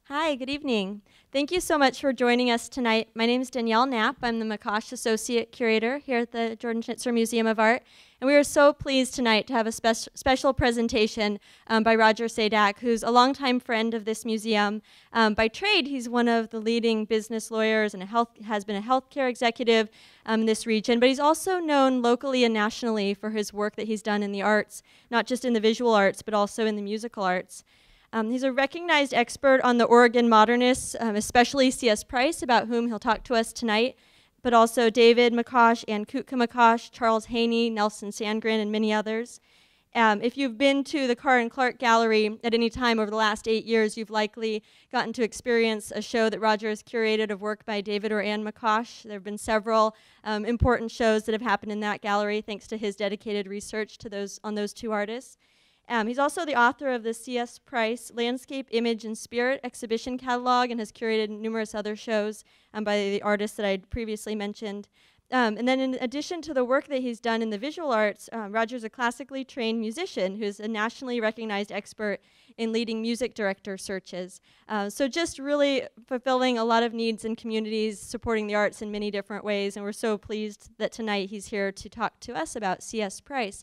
Hi, good evening. Thank you so much for joining us tonight. My name is Danielle Knapp. I'm the McCosh Associate Curator here at the Jordan Schnitzer Museum of Art. And we are so pleased tonight to have a special presentation by Roger Saydack, who's a longtime friend of this museum. By trade, he's one of the leading business lawyers and has been a healthcare executive in this region. But he's also known locally and nationally for his work that he's done in the arts, not just in the visual arts, but also in the musical arts. He's a recognized expert on the Oregon modernists, especially C.S. Price, about whom he'll talk to us tonight, but also David McCosh and Kutka McCosh, Charles Heaney, Nelson Sandgren, and many others. If you've been to the Carr and Clark Gallery at any time over the last 8 years, you've likely gotten to experience a show that Roger has curated of work by David or Anne McCosh. There have been several important shows that have happened in that gallery thanks to his dedicated research on those two artists. He's also the author of the C.S. Price Landscape, Image, and Spirit exhibition catalog and has curated numerous other shows by the artists that I previously mentioned. And then in addition to the work that he's done in the visual arts, Roger's a classically trained musician who's a nationally recognized expert in leading music director searches. So just really fulfilling a lot of needs in communities, supporting the arts in many different ways, and we're so pleased that tonight he's here to talk to us about C.S. Price.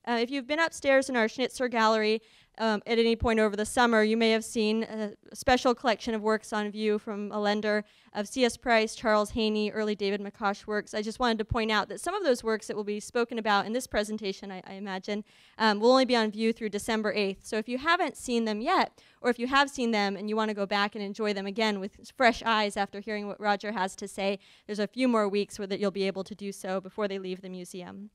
If you've been upstairs in our Schnitzer gallery at any point over the summer, you may have seen a special collection of works on view from a lender of C.S. Price, Charles Heaney, early David McCosh works. I just wanted to point out that some of those works that will be spoken about in this presentation, I imagine, will only be on view through December 8th. So if you haven't seen them yet, or if you have seen them and you want to go back and enjoy them again with fresh eyes after hearing what Roger has to say, there's a few more weeks where that you'll be able to do so before they leave the museum.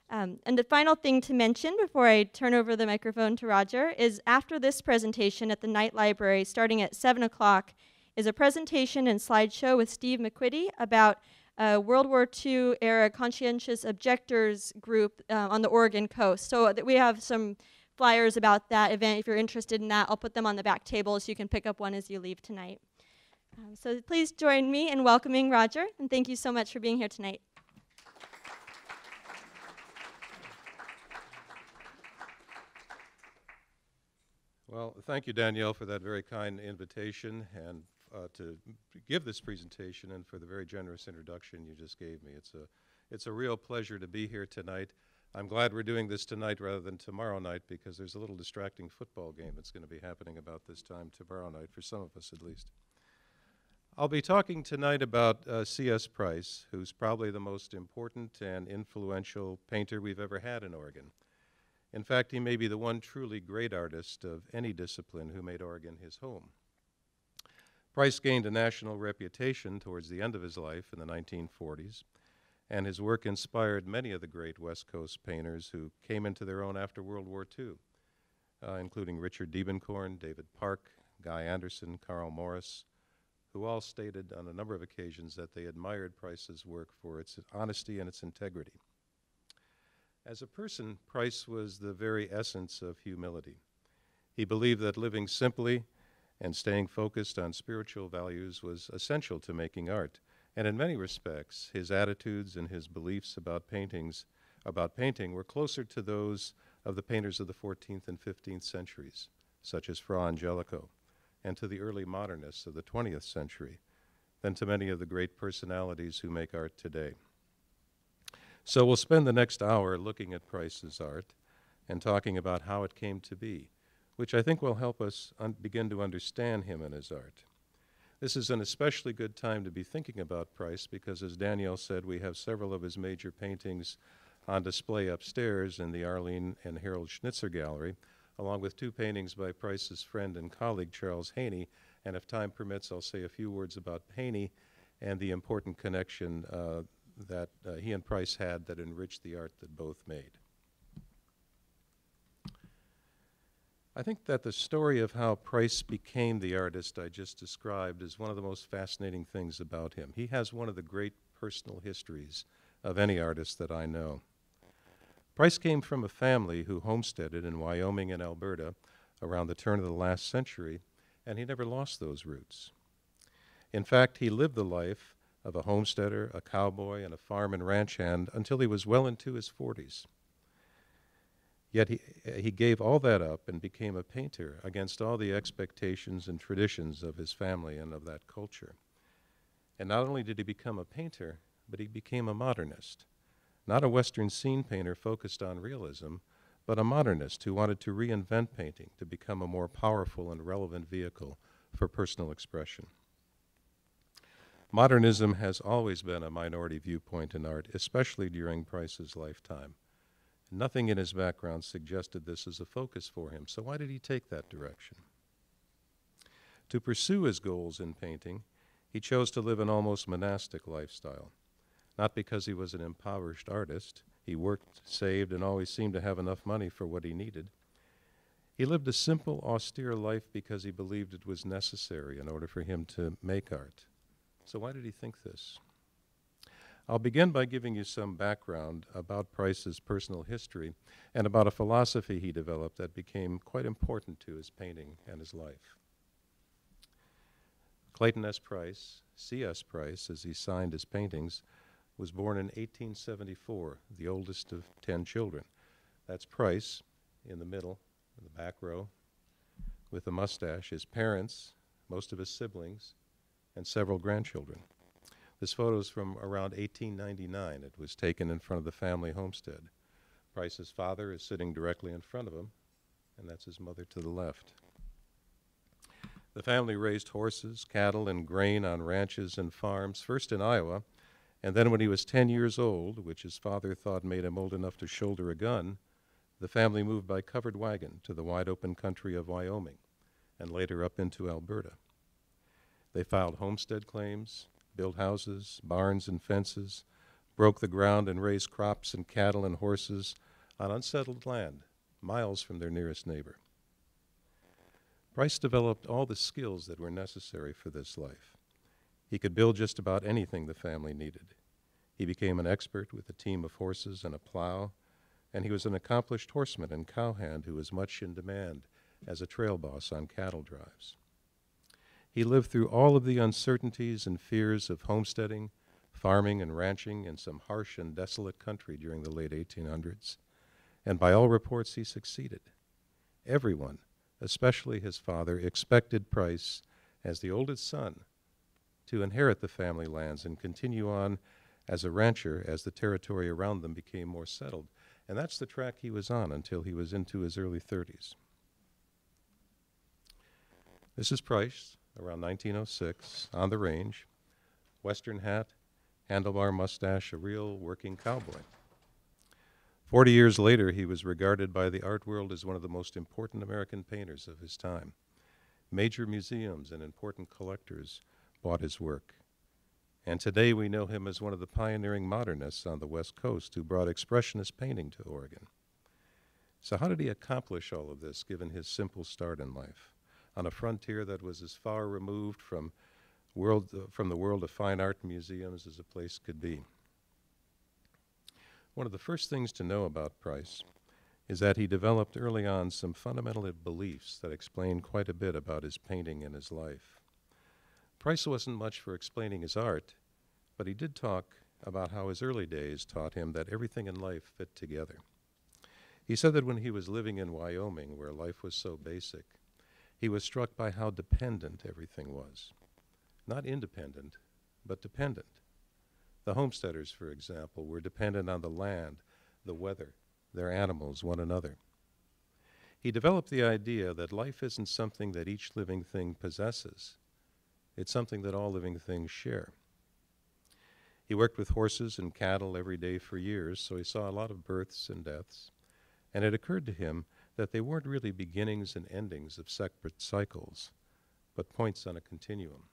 And the final thing to mention before I turn over the microphone to Roger is after this presentation at the Knight Library, starting at 7 o'clock, is a presentation and slideshow with Steve McQuitty about World War II era conscientious objectors group on the Oregon coast. So we have some flyers about that event. If you're interested in that, I'll put them on the back table so you can pick up one as you leave tonight. So please join me in welcoming Roger, and thank you so much for being here tonight. Well, thank you, Danielle, for that very kind invitation and to give this presentation and for the very generous introduction you just gave me. It's a real pleasure to be here tonight. I'm glad we're doing this tonight rather than tomorrow night because there's a little distracting football game that's going to be happening about this time tomorrow night, for some of us at least. I'll be talking tonight about C.S. Price, who's probably the most important and influential painter we've ever had in Oregon. In fact, he may be the one truly great artist of any discipline who made Oregon his home. Price gained a national reputation towards the end of his life in the 1940s, and his work inspired many of the great West Coast painters who came into their own after World War II, including Richard Diebenkorn, David Park, Guy Anderson, Carl Morris, who all stated on a number of occasions that they admired Price's work for its honesty and its integrity. As a person, Price was the very essence of humility. He believed that living simply and staying focused on spiritual values was essential to making art, and in many respects, his attitudes and his beliefs about painting were closer to those of the painters of the 14th and 15th centuries, such as Fra Angelico, and to the early modernists of the 20th century, than to many of the great personalities who make art today. So we'll spend the next hour looking at Price's art and talking about how it came to be, which I think will help us begin to understand him and his art. This is an especially good time to be thinking about Price because, as Danielle said, we have several of his major paintings on display upstairs in the Arlene and Harold Schnitzer Gallery, along with two paintings by Price's friend and colleague, Charles Heaney. And if time permits, I'll say a few words about Heaney and the important connection that he and Price had that enriched the art that both made. I think that the story of how Price became the artist I just described is one of the most fascinating things about him. He has one of the great personal histories of any artist that I know. Price came from a family who homesteaded in Wyoming and Alberta around the turn of the last century, and he never lost those roots. In fact, he lived the life of a homesteader, a cowboy, and a farm and ranch hand until he was well into his 40s. Yet he gave all that up and became a painter against all the expectations and traditions of his family and of that culture. And not only did he become a painter, but he became a modernist. Not a Western scene painter focused on realism, but a modernist who wanted to reinvent painting to become a more powerful and relevant vehicle for personal expression. Modernism has always been a minority viewpoint in art, especially during Price's lifetime. Nothing in his background suggested this as a focus for him, so why did he take that direction? To pursue his goals in painting, he chose to live an almost monastic lifestyle. Not because he was an impoverished artist. He worked, saved, and always seemed to have enough money for what he needed. He lived a simple, austere life because he believed it was necessary in order for him to make art. So why did he think this? I'll begin by giving you some background about Price's personal history and about a philosophy he developed that became quite important to his painting and his life. Clayton S. Price, C.S. Price, as he signed his paintings, was born in 1874, the oldest of 10 children. That's Price in the middle, in the back row, with a mustache, his parents, most of his siblings, and several grandchildren. This photo is from around 1899. It was taken in front of the family homestead. Price's father is sitting directly in front of him, and that's his mother to the left. The family raised horses, cattle, and grain on ranches and farms, first in Iowa, and then when he was 10 years old, which his father thought made him old enough to shoulder a gun, the family moved by covered wagon to the wide-open country of Wyoming, and later up into Alberta. They filed homestead claims, built houses, barns, and fences, broke the ground and raised crops and cattle and horses on unsettled land, miles from their nearest neighbor. Price developed all the skills that were necessary for this life. He could build just about anything the family needed. He became an expert with a team of horses and a plow, and he was an accomplished horseman and cowhand who was much in demand as a trail boss on cattle drives. He lived through all of the uncertainties and fears of homesteading, farming, and ranching in some harsh and desolate country during the late 1800s, and by all reports he succeeded. Everyone, especially his father, expected Price, as the oldest son, to inherit the family lands and continue on as a rancher as the territory around them became more settled. And that's the track he was on until he was into his early 30s. This is Price, around 1906, on the range, Western hat, handlebar mustache, a real working cowboy. 40 years later, he was regarded by the art world as one of the most important American painters of his time. Major museums and important collectors bought his work. And today we know him as one of the pioneering modernists on the West Coast who brought Expressionist painting to Oregon. So how did he accomplish all of this, given his simple start in life, on a frontier that was as far removed from the world of fine art museums as a place could be? One of the first things to know about Price is that he developed early on some fundamental beliefs that explain quite a bit about his painting and his life. Price wasn't much for explaining his art, but he did talk about how his early days taught him that everything in life fit together. He said that when he was living in Wyoming, where life was so basic, he was struck by how dependent everything was. Not independent, but dependent. The homesteaders, for example, were dependent on the land, the weather, their animals, one another. He developed the idea that life isn't something that each living thing possesses. It's something that all living things share. He worked with horses and cattle every day for years, so he saw a lot of births and deaths, and it occurred to him that they weren't really beginnings and endings of separate cycles, but points on a continuum.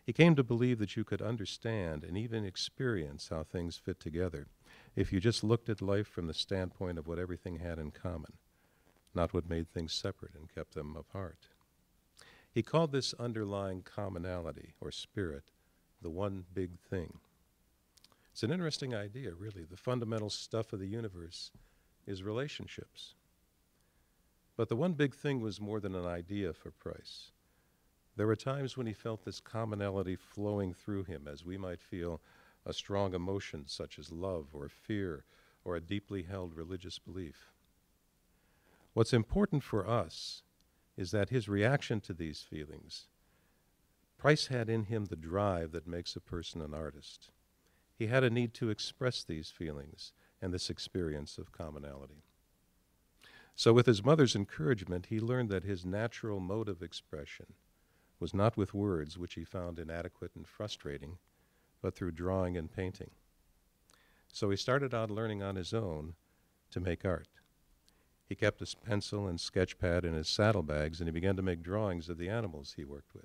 He came to believe that you could understand and even experience how things fit together if you just looked at life from the standpoint of what everything had in common, not what made things separate and kept them apart. He called this underlying commonality, or spirit, the one big thing. It's an interesting idea, really. The fundamental stuff of the universe is relationships. But the one big thing was more than an idea for Price. There were times when he felt this commonality flowing through him, as we might feel a strong emotion such as love or fear or a deeply held religious belief. What's important for us is that his reaction to these feelings, Price had in him the drive that makes a person an artist. He had a need to express these feelings and this experience of commonality. So with his mother's encouragement, he learned that his natural mode of expression was not with words, which he found inadequate and frustrating, but through drawing and painting. So he started out learning on his own to make art. He kept a pencil and sketch pad in his saddlebags, and he began to make drawings of the animals he worked with.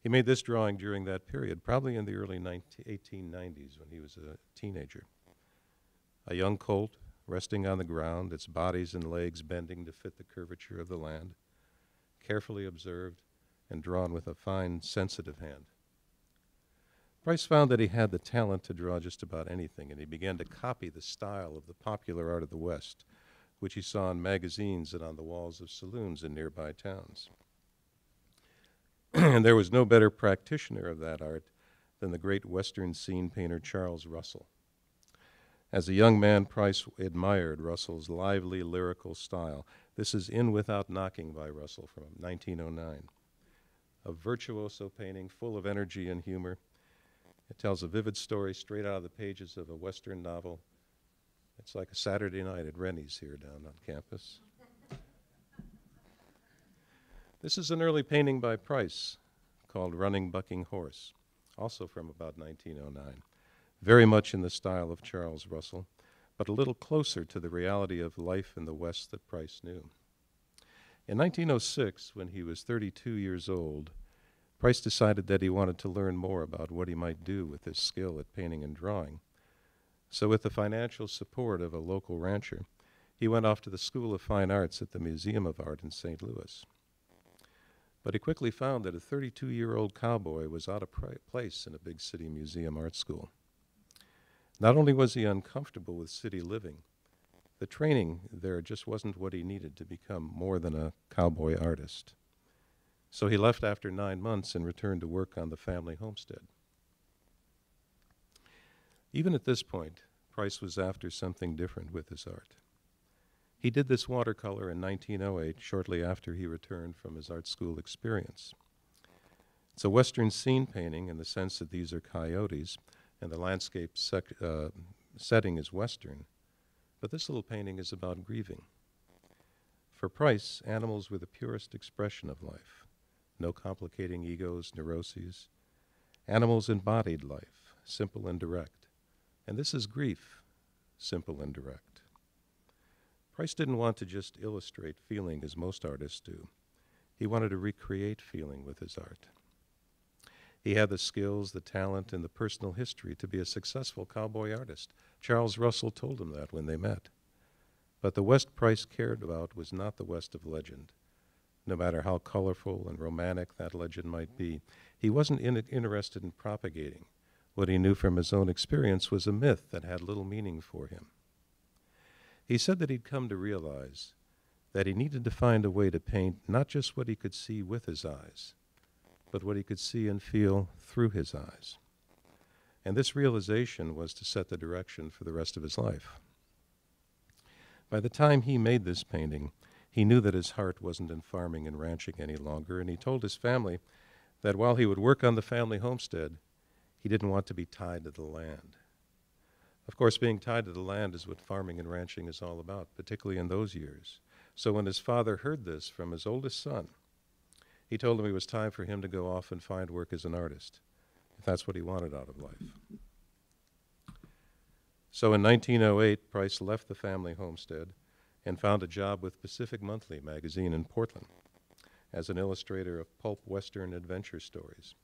He made this drawing during that period, probably in the early 1890s when he was a teenager. A young colt resting on the ground, its bodies and legs bending to fit the curvature of the land, carefully observed and drawn with a fine, sensitive hand. Price found that he had the talent to draw just about anything, and he began to copy the style of the popular art of the West, which he saw in magazines and on the walls of saloons in nearby towns. And there was no better practitioner of that art than the great Western scene painter Charles Russell. As a young man, Price admired Russell's lively lyrical style. This is In Without Knocking by Russell from 1909. A virtuoso painting full of energy and humor. It tells a vivid story straight out of the pages of a Western novel. It's like a Saturday night at Rennie's here down on campus. This is an early painting by Price called Running Bucking Horse, also from about 1909. Very much in the style of Charles Russell, but a little closer to the reality of life in the West that Price knew. In 1906, when he was 32 years old, Price decided that he wanted to learn more about what he might do with his skill at painting and drawing. So with the financial support of a local rancher, he went off to the School of Fine Arts at the Museum of Art in St. Louis. But he quickly found that a 32-year-old cowboy was out of place in a big city museum art school. Not only was he uncomfortable with city living, the training there just wasn't what he needed to become more than a cowboy artist. So he left after 9 months and returned to work on the family homestead. Even at this point, Price was after something different with his art. He did this watercolor in 1908, shortly after he returned from his art school experience. It's a Western scene painting in the sense that these are coyotes, and the landscape setting is Western. But this little painting is about grieving. For Price, animals were the purest expression of life. No complicating egos, neuroses. Animals embodied life, simple and direct. And this is grief, simple and direct. Price didn't want to just illustrate feeling as most artists do. He wanted to recreate feeling with his art. He had the skills, the talent, and the personal history to be a successful cowboy artist. Charles Russell told him that when they met. But the West Price cared about was not the West of legend. No matter how colorful and romantic that legend might be, he wasn't interested in propagating. What he knew from his own experience was a myth that had little meaning for him. He said that he'd come to realize that he needed to find a way to paint not just what he could see with his eyes, but what he could see and feel through his eyes. And this realization was to set the direction for the rest of his life. By the time he made this painting, he knew that his heart wasn't in farming and ranching any longer, and he told his family that while he would work on the family homestead, he didn't want to be tied to the land. Of course, being tied to the land is what farming and ranching is all about, particularly in those years. So when his father heard this from his oldest son, he told him it was time for him to go off and find work as an artist, if that's what he wanted out of life. So in 1908, Price left the family homestead and found a job with Pacific Monthly magazine in Portland as an illustrator of pulp Western adventure stories.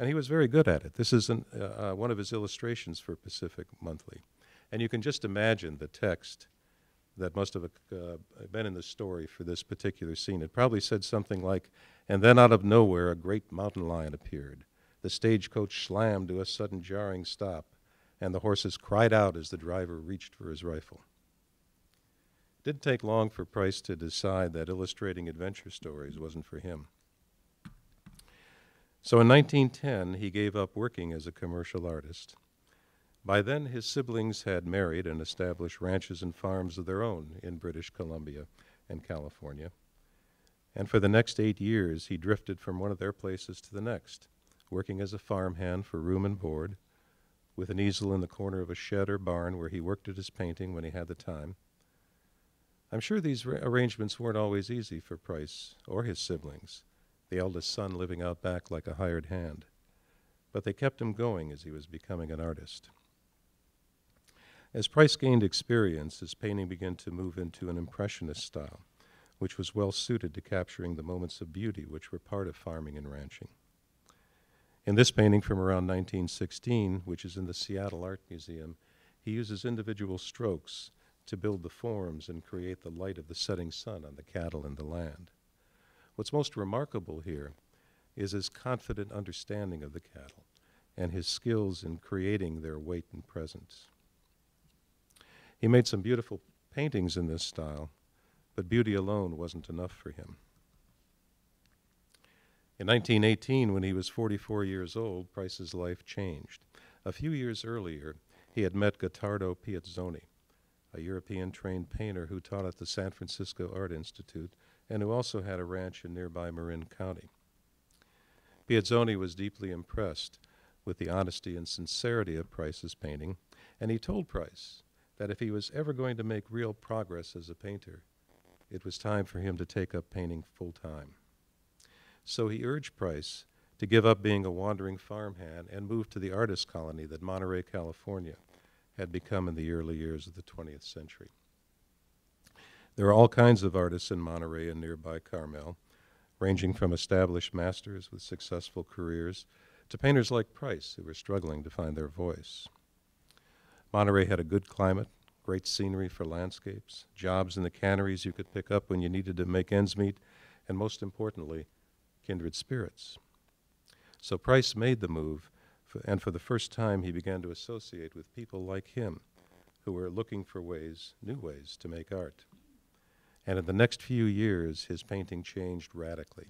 And he was very good at it. This is one of his illustrations for Pacific Monthly. And you can just imagine the text that must have been in the story for this particular scene. It probably said something like, "And then out of nowhere a great mountain lion appeared. The stagecoach slammed to a sudden jarring stop, and the horses cried out as the driver reached for his rifle." It didn't take long for Price to decide that illustrating adventure stories wasn't for him. So in 1910, he gave up working as a commercial artist. By then, his siblings had married and established ranches and farms of their own in British Columbia and California. And for the next 8 years, he drifted from one of their places to the next, working as a farmhand for room and board, with an easel in the corner of a shed or barn where he worked at his painting when he had the time. I'm sure these arrangements weren't always easy for Price or his siblings, the eldest son living out back like a hired hand. But they kept him going as he was becoming an artist. As Price gained experience, his painting began to move into an Impressionist style, which was well suited to capturing the moments of beauty which were part of farming and ranching. In this painting from around 1916, which is in the Seattle Art Museum, he uses individual strokes to build the forms and create the light of the setting sun on the cattle and the land. What's most remarkable here is his confident understanding of the cattle and his skills in creating their weight and presence. He made some beautiful paintings in this style, but beauty alone wasn't enough for him. In 1918, when he was 44 years old, Price's life changed. A few years earlier, he had met Gottardo Piazzoni, a European-trained painter who taught at the San Francisco Art Institute and who also had a ranch in nearby Marin County. Piazzoni was deeply impressed with the honesty and sincerity of Price's painting, and he told Price that if he was ever going to make real progress as a painter, it was time for him to take up painting full-time. So he urged Price to give up being a wandering farmhand and move to the artist colony that Monterey, California had become in the early years of the 20th century. There are all kinds of artists in Monterey and nearby Carmel, ranging from established masters with successful careers to painters like Price who were struggling to find their voice. Monterey had a good climate, great scenery for landscapes, jobs in the canneries you could pick up when you needed to make ends meet, and most importantly, kindred spirits. So Price made the move, and for the first time he began to associate with people like him who were looking for ways, new ways, to make art. And in the next few years, his painting changed radically.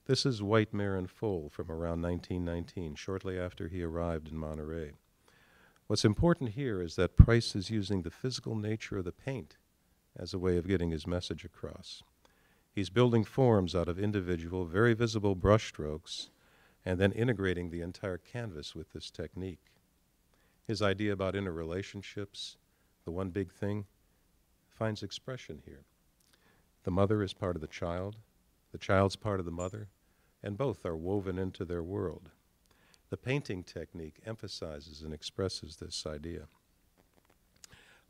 This is White Mare and Foal from around 1919, shortly after he arrived in Monterey. What's important here is that Price is using the physical nature of the paint as a way of getting his message across. He's building forms out of individual, very visible brushstrokes, and then integrating the entire canvas with this technique. His idea about interrelationships, the one big thing, finds expression here. The mother is part of the child's part of the mother, and both are woven into their world. The painting technique emphasizes and expresses this idea.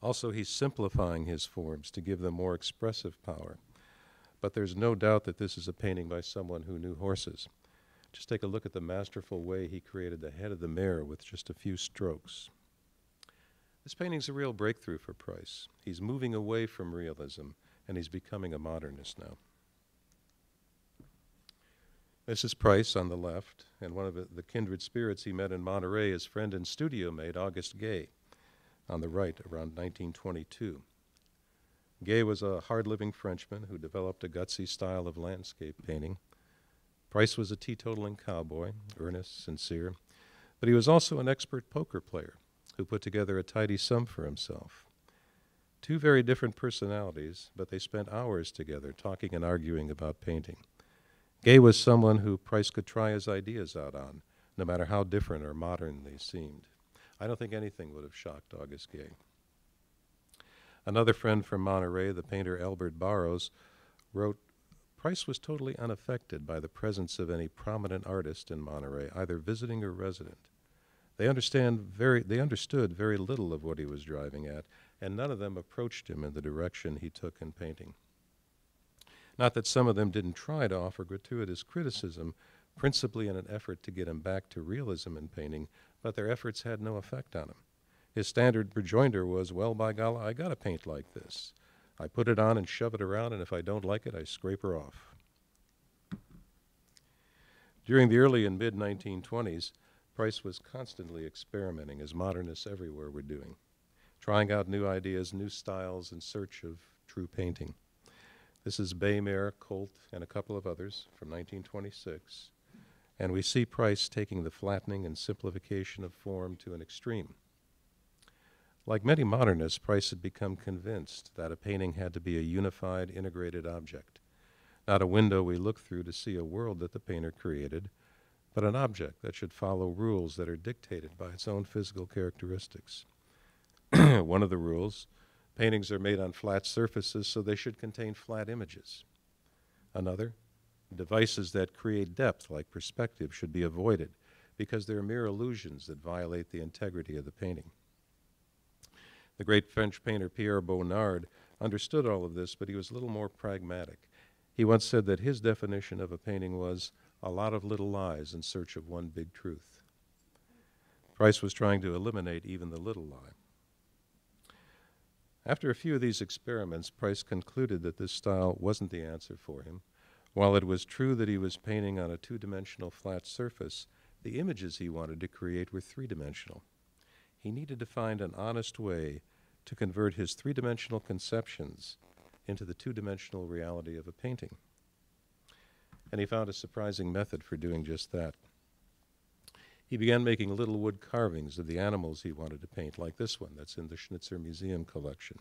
Also, he's simplifying his forms to give them more expressive power. But there's no doubt that this is a painting by someone who knew horses. Just take a look at the masterful way he created the head of the mare with just a few strokes. This painting's a real breakthrough for Price. He's moving away from realism, and he's becoming a modernist now. This is Price on the left, and one of the kindred spirits he met in Monterey, his friend and studio mate, Auguste Gay, on the right, around 1922. Gay was a hard-living Frenchman who developed a gutsy style of landscape painting. Price was a teetotaling cowboy, earnest, sincere, but he was also an expert poker player who put together a tidy sum for himself. Two very different personalities, but they spent hours together talking and arguing about painting. Gay was someone who Price could try his ideas out on, no matter how different or modern they seemed. I don't think anything would have shocked Auguste Gay. Another friend from Monterey, the painter Albert Barros, wrote, Price was totally unaffected by the presence of any prominent artist in Monterey, either visiting or resident. They understood very little of what he was driving at, and none of them approached him in the direction he took in painting. Not that some of them didn't try to offer gratuitous criticism, principally in an effort to get him back to realism in painting, but their efforts had no effect on him. His standard rejoinder was, well, by golly, I gotta paint like this. I put it on and shove it around, and if I don't like it, I scrape her off. During the early and mid-1920s, Price was constantly experimenting, as modernists everywhere were doing, trying out new ideas, new styles in search of true painting. This is Bay Mare, Colt, and a couple of others from 1926, and we see Price taking the flattening and simplification of form to an extreme. Like many modernists, Price had become convinced that a painting had to be a unified, integrated object, not a window we look through to see a world that the painter created, but an object that should follow rules that are dictated by its own physical characteristics. One of the rules, paintings are made on flat surfaces, so they should contain flat images. Another, devices that create depth, like perspective, should be avoided because they're mere illusions that violate the integrity of the painting. The great French painter Pierre Bernard understood all of this, but he was a little more pragmatic. He once said that his definition of a painting was a lot of little lies in search of one big truth. Price was trying to eliminate even the little lie. After a few of these experiments, Price concluded that this style wasn't the answer for him. While it was true that he was painting on a two-dimensional flat surface, the images he wanted to create were three-dimensional. He needed to find an honest way to convert his three-dimensional conceptions into the two-dimensional reality of a painting. And he found a surprising method for doing just that. He began making little wood carvings of the animals he wanted to paint, like this one that's in the Schnitzer Museum collection.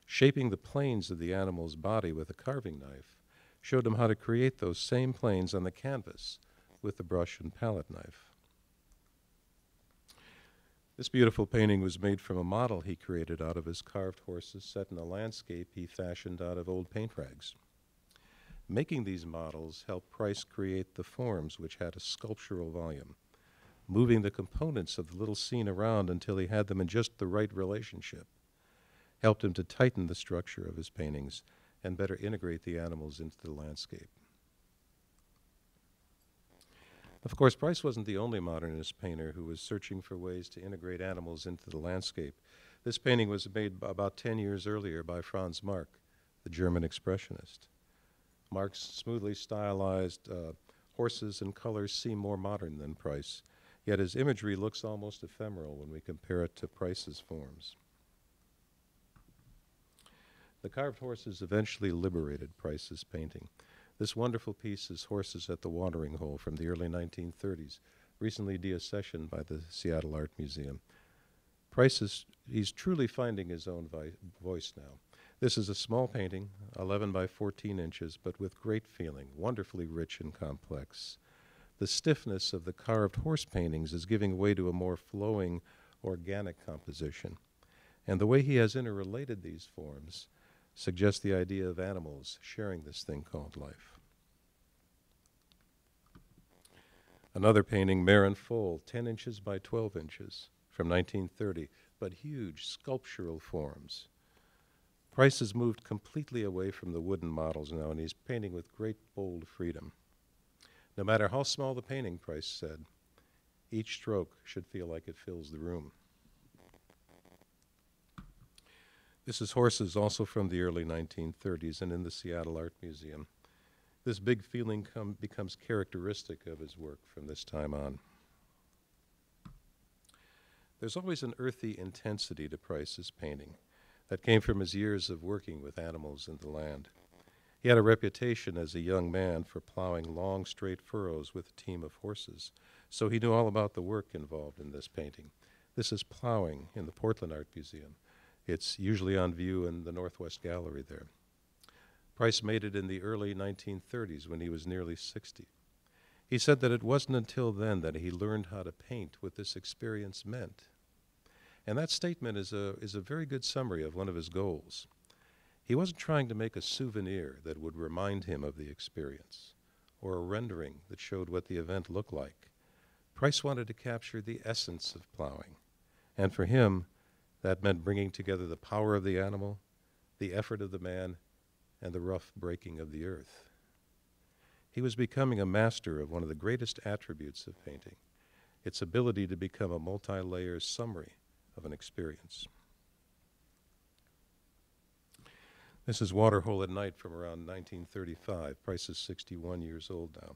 Shaping the planes of the animal's body with a carving knife showed him how to create those same planes on the canvas with the brush and palette knife. This beautiful painting was made from a model he created out of his carved horses set in a landscape he fashioned out of old paint rags. Making these models helped Price create the forms, which had a sculptural volume, moving the components of the little scene around until he had them in just the right relationship, helped him to tighten the structure of his paintings and better integrate the animals into the landscape. Of course, Price wasn't the only modernist painter who was searching for ways to integrate animals into the landscape. This painting was made about 10 years earlier by Franz Marc, the German expressionist. Marc's smoothly stylized horses and colors seem more modern than Price, yet his imagery looks almost ephemeral when we compare it to Price's forms. The carved horses eventually liberated Price's painting. This wonderful piece is Horses at the Watering Hole from the early 1930s, recently deaccessioned by the Seattle Art Museum. Price he's truly finding his own voice now. This is a small painting, 11 by 14 inches, but with great feeling, wonderfully rich and complex. The stiffness of the carved horse paintings is giving way to a more flowing, organic composition. And the way he has interrelated these forms suggests the idea of animals sharing this thing called life. Another painting, Mare and Foal, 10 inches by 12 inches, from 1930, but huge sculptural forms. Price has moved completely away from the wooden models now, and he's painting with great bold freedom. No matter how small the painting, Price said, each stroke should feel like it fills the room. This is Horses, also from the early 1930s and in the Seattle Art Museum. This big feeling becomes characteristic of his work from this time on. There's always an earthy intensity to Price's painting that came from his years of working with animals in the land. He had a reputation as a young man for plowing long, straight furrows with a team of horses, so he knew all about the work involved in this painting. This is Plowing in the Portland Art Museum. It's usually on view in the Northwest Gallery there. Price made it in the early 1930s when he was nearly 60. He said that it wasn't until then that he learned how to paint what this experience meant. And that statement is a very good summary of one of his goals. He wasn't trying to make a souvenir that would remind him of the experience, or a rendering that showed what the event looked like. Price wanted to capture the essence of plowing, and for him, that meant bringing together the power of the animal, the effort of the man, and the rough breaking of the earth. He was becoming a master of one of the greatest attributes of painting, its ability to become a multi-layer summary of an experience. This is Waterhole at Night from around 1935. Price is 61 years old now.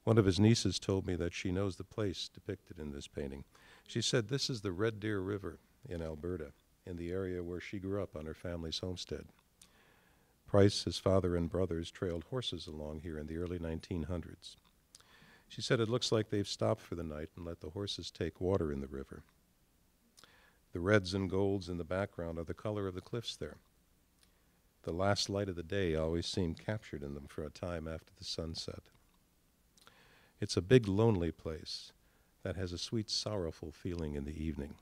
One of his nieces told me that she knows the place depicted in this painting. She said this is the Red Deer River in Alberta, in the area where she grew up on her family's homestead. Price, his father, and brothers trailed horses along here in the early 1900s. She said it looks like they've stopped for the night and let the horses take water in the river. The reds and golds in the background are the color of the cliffs there. The last light of the day always seemed captured in them for a time after the sunset. It's a big, lonely place that has a sweet, sorrowful feeling in the evening.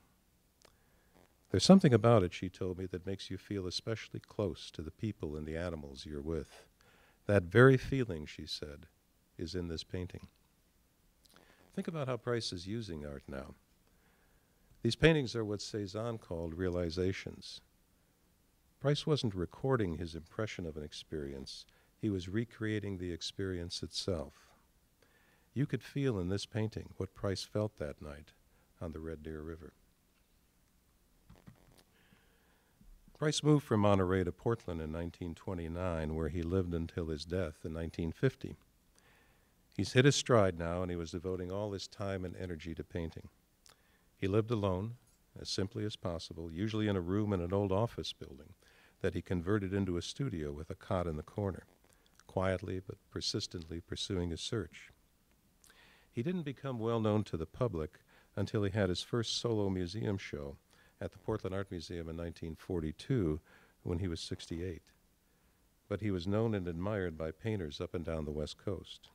There's something about it, she told me, that makes you feel especially close to the people and the animals you're with. That very feeling, she said, is in this painting. Think about how Price is using art now. These paintings are what Cézanne called realizations. Price wasn't recording his impression of an experience. He was recreating the experience itself. You could feel in this painting what Price felt that night on the Red Deer River. Price moved from Monterey to Portland in 1929, where he lived until his death in 1950. He's hit his stride now, and he was devoting all his time and energy to painting. He lived alone, as simply as possible, usually in a room in an old office building that he converted into a studio with a cot in the corner, quietly but persistently pursuing his search. He didn't become well known to the public until he had his first solo museum show at the Portland Art Museum in 1942 when he was 68. But he was known and admired by painters up and down the West Coast.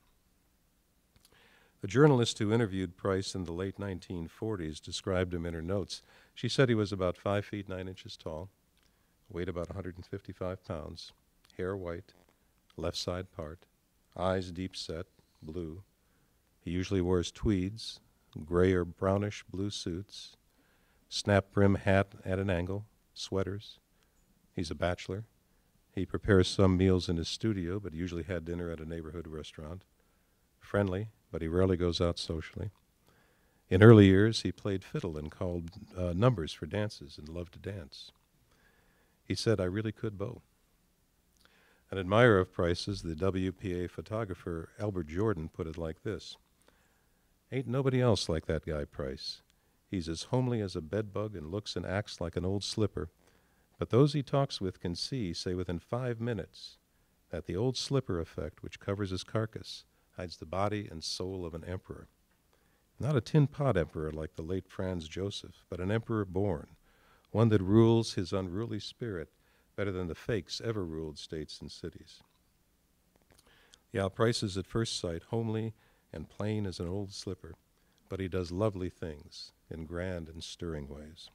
A journalist who interviewed Price in the late 1940s described him in her notes. She said he was about 5 feet 9 inches tall, weighed about 155 pounds, hair white, left side part, eyes deep set, blue. He usually wears tweeds, gray or brownish blue suits, snap brim hat at an angle, sweaters. He's a bachelor. He prepares some meals in his studio, but usually had dinner at a neighborhood restaurant. Friendly, but he rarely goes out socially. In early years, he played fiddle and called numbers for dances and loved to dance. He said, "I really could bow." An admirer of Price's, the WPA photographer Albert Jordan, put it like this: "Ain't nobody else like that guy Price. He's as homely as a bedbug and looks and acts like an old slipper, but those he talks with can see, say within 5 minutes, that the old slipper effect which covers his carcass hides the body and soul of an emperor. Not a tin pot emperor like the late Franz Joseph, but an emperor born, one that rules his unruly spirit better than the fakes ever ruled states and cities." Yeah, Price is at first sight homely and plain as an old slipper, but he does lovely things in grand and stirring ways.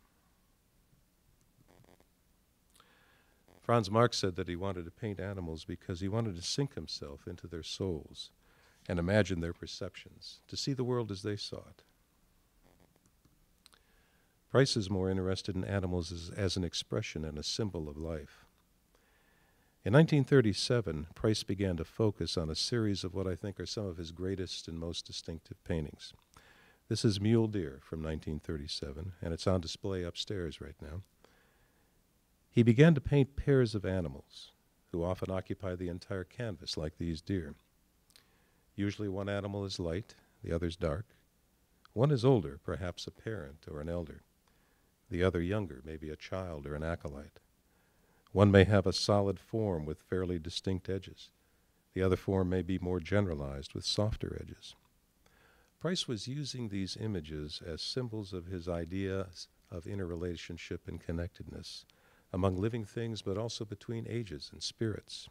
Franz Marc said that he wanted to paint animals because he wanted to sink himself into their souls and imagine their perceptions, to see the world as they saw it. Price is more interested in animals as an expression and a symbol of life. In 1937, Price began to focus on a series of what I think are some of his greatest and most distinctive paintings. This is Mule Deer from 1937, and it's on display upstairs right now. He began to paint pairs of animals, who often occupy the entire canvas, like these deer. Usually one animal is light, the other's dark. One is older, perhaps a parent or an elder. The other younger, maybe a child or an acolyte. One may have a solid form with fairly distinct edges. The other form may be more generalized with softer edges. Price was using these images as symbols of his ideas of interrelationship and connectedness among living things, but also between ages and spirits.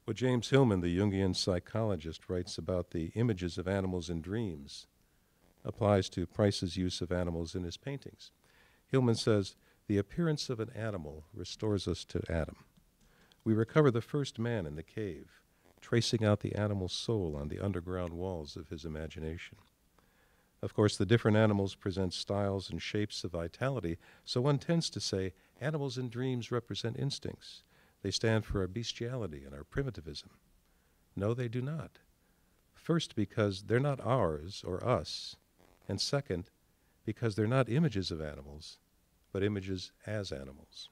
What James Hillman, the Jungian psychologist, writes about the images of animals in dreams applies to Price's use of animals in his paintings. Hillman says, "The appearance of an animal restores us to Adam. We recover the first man in the cave, tracing out the animal's soul on the underground walls of his imagination. Of course, the different animals present styles and shapes of vitality, so one tends to say animals in dreams represent instincts. They stand for our bestiality and our primitivism. No, they do not. First, because they're not ours or us, and second, because they're not images of animals, but images as animals."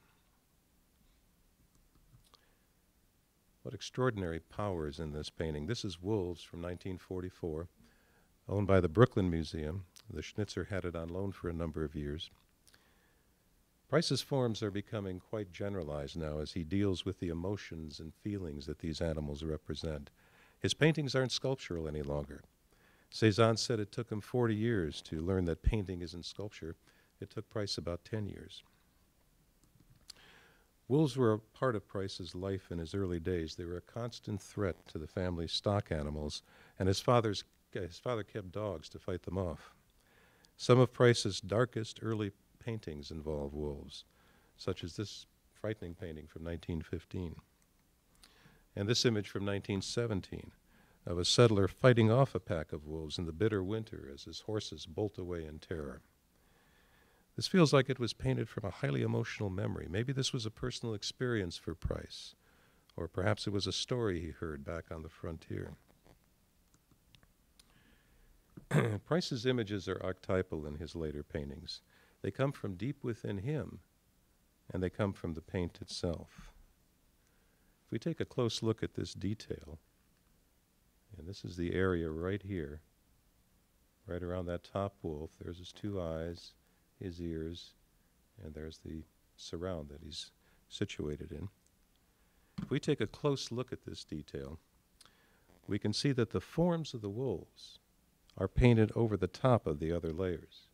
What extraordinary power is in this painting. This is Wolves from 1944, owned by the Brooklyn Museum. The Schnitzer had it on loan for a number of years. Price's forms are becoming quite generalized now as he deals with the emotions and feelings that these animals represent. His paintings aren't sculptural any longer. Cézanne said it took him 40 years to learn that painting isn't sculpture, It took Price about 10 years. Wolves were a part of Price's life in his early days. They were a constant threat to the family's stock animals, and his father kept dogs to fight them off. Some of Price's darkest early paintings involve wolves, such as this frightening painting from 1915, and this image from 1917 of a settler fighting off a pack of wolves in the bitter winter as his horses bolt away in terror. This feels like it was painted from a highly emotional memory. Maybe this was a personal experience for Price, or perhaps it was a story he heard back on the frontier. Price's images are archetypal in his later paintings. They come from deep within him, and they come from the paint itself. If we take a close look at this detail, and this is the area right here, right around that top wolf, there's his two eyes, his ears, and there's the surround that he's situated in. If we take a close look at this detail, we can see that the forms of the wolves are painted over the top of the other layers.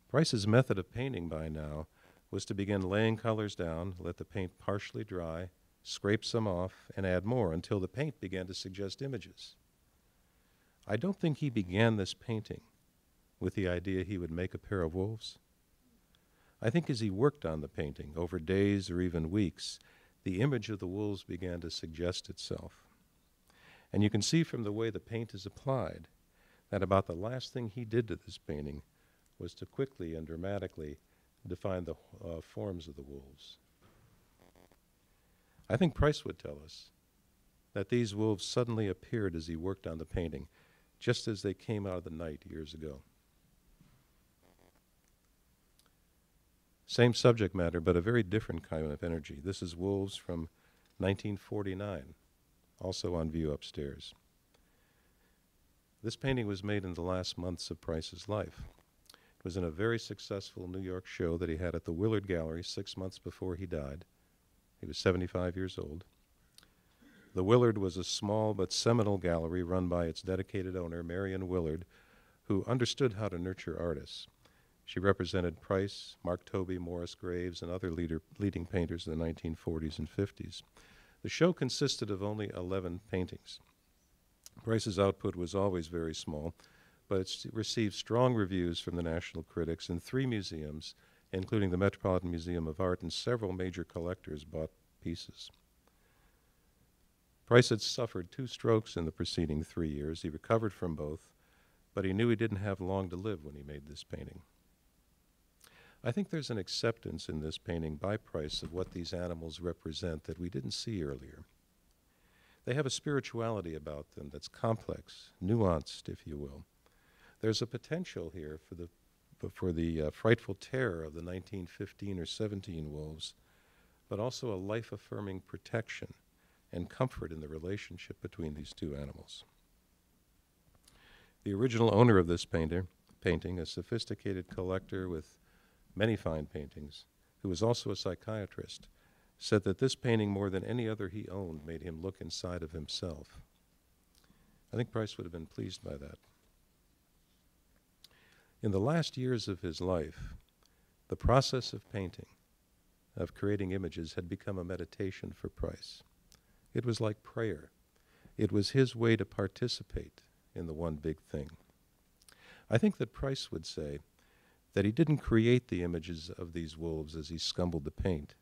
Price's method of painting by now was to begin laying colors down, let the paint partially dry, scrape some off, and add more until the paint began to suggest images. I don't think he began this painting with the idea he would make a pair of wolves. I think as he worked on the painting, over days or even weeks, the image of the wolves began to suggest itself. And you can see from the way the paint is applied that about the last thing he did to this painting was to quickly and dramatically define the forms of the wolves. I think Price would tell us that these wolves suddenly appeared as he worked on the painting, just as they came out of the night years ago. Same subject matter, but a very different kind of energy. This is Wolves from 1949, also on view upstairs. This painting was made in the last months of Price's life. It was in a very successful New York show that he had at the Willard Gallery 6 months before he died. He was 75 years old. The Willard was a small but seminal gallery run by its dedicated owner, Marion Willard, who understood how to nurture artists. She represented Price, Mark Tobey, Morris Graves, and other leading painters in the 1940s and 50s. The show consisted of only 11 paintings. Price's output was always very small, but it received strong reviews from the national critics, and 3 museums, including the Metropolitan Museum of Art, and several major collectors bought pieces. Price had suffered 2 strokes in the preceding 3 years. He recovered from both, but he knew he didn't have long to live when he made this painting. I think there's an acceptance in this painting by Price of what these animals represent that we didn't see earlier. They have a spirituality about them that's complex, nuanced, if you will. There's a potential here for the frightful terror of the 1915 or 17 wolves, but also a life-affirming protection and comfort in the relationship between these two animals. The original owner of this painting, a sophisticated collector with many fine paintings, who was also a psychiatrist, said that this painting, more than any other he owned, made him look inside of himself. I think Price would have been pleased by that. In the last years of his life, the process of painting, of creating images, had become a meditation for Price. It was like prayer. It was his way to participate in the one big thing. I think that Price would say that he didn't create the images of these wolves as he scumbled the paint.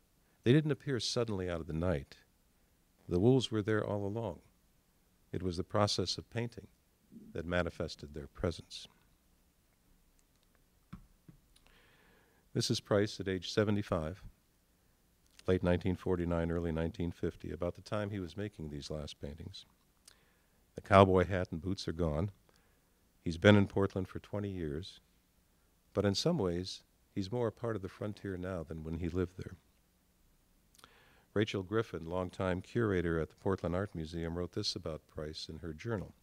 They didn't appear suddenly out of the night. The wolves were there all along. It was the process of painting that manifested their presence. This is Price at age 75, late 1949, early 1950, about the time he was making these last paintings. The cowboy hat and boots are gone. He's been in Portland for 20 years, but in some ways, he's more a part of the frontier now than when he lived there. Rachel Griffin, longtime curator at the Portland Art Museum, wrote this about Price in her journal.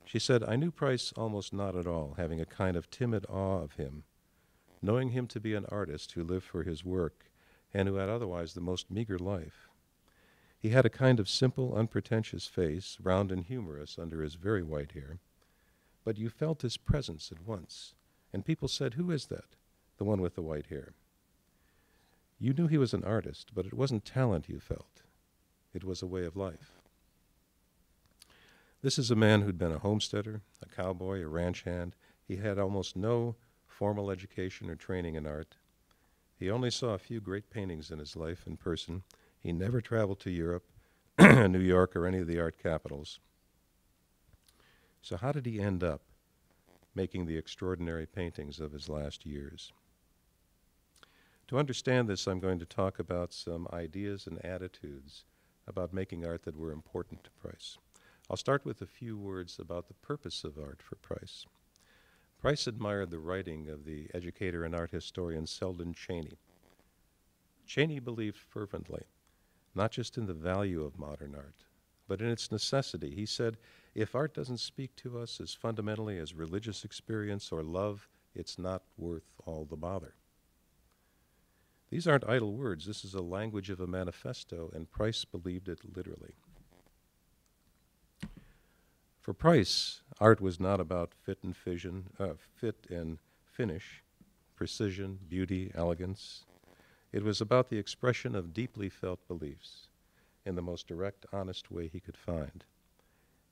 She said, "I knew Price almost not at all, having a kind of timid awe of him, knowing him to be an artist who lived for his work and who had otherwise the most meager life. He had a kind of simple, unpretentious face, round and humorous under his very white hair, but you felt his presence at once, and people said, "Who is that? The one with the white hair?" You knew he was an artist, but it wasn't talent you felt. It was a way of life. This is a man who'd been a homesteader, a cowboy, a ranch hand. He had almost no formal education or training in art. He only saw a few great paintings in his life in person. He never traveled to Europe, New York, or any of the art capitals. So how did he end up making the extraordinary paintings of his last years? To understand this, I'm going to talk about some ideas and attitudes about making art that were important to Price. I'll start with a few words about the purpose of art for Price. Price admired the writing of the educator and art historian Selden Cheney. Cheney believed fervently, not just in the value of modern art, but in its necessity. He said, if art doesn't speak to us as fundamentally as religious experience or love, it's not worth all the bother. These aren't idle words. This is a language of a manifesto, and Price believed it literally. For Price, art was not about fit and finish, precision, beauty, elegance. It was about the expression of deeply felt beliefs in the most direct, honest way he could find,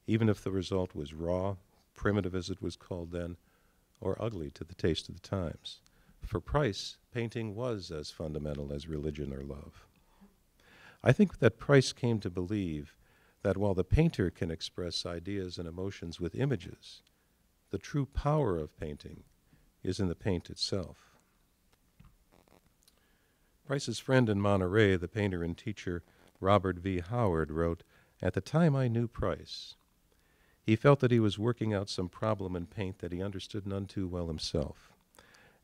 even if the result was raw, primitive as it was called then, or ugly to the taste of the times. For Price, painting was as fundamental as religion or love. I think that Price came to believe that while the painter can express ideas and emotions with images, the true power of painting is in the paint itself. Price's friend in Monterey, the painter and teacher Robert V. Howard, wrote, "At the time I knew Price, he felt that he was working out some problem in paint that he understood none too well himself.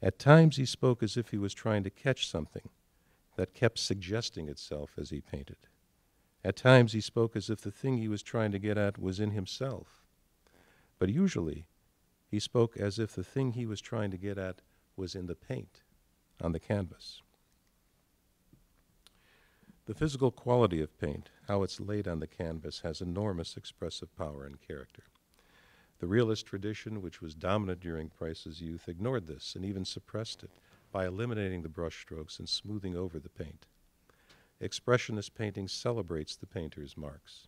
At times he spoke as if he was trying to catch something that kept suggesting itself as he painted. At times he spoke as if the thing he was trying to get at was in himself. But usually he spoke as if the thing he was trying to get at was in the paint, on the canvas." The physical quality of paint, how it's laid on the canvas, has enormous expressive power and character. The realist tradition, which was dominant during Price's youth, ignored this and even suppressed it by eliminating the brush strokes and smoothing over the paint. Expressionist painting celebrates the painter's marks.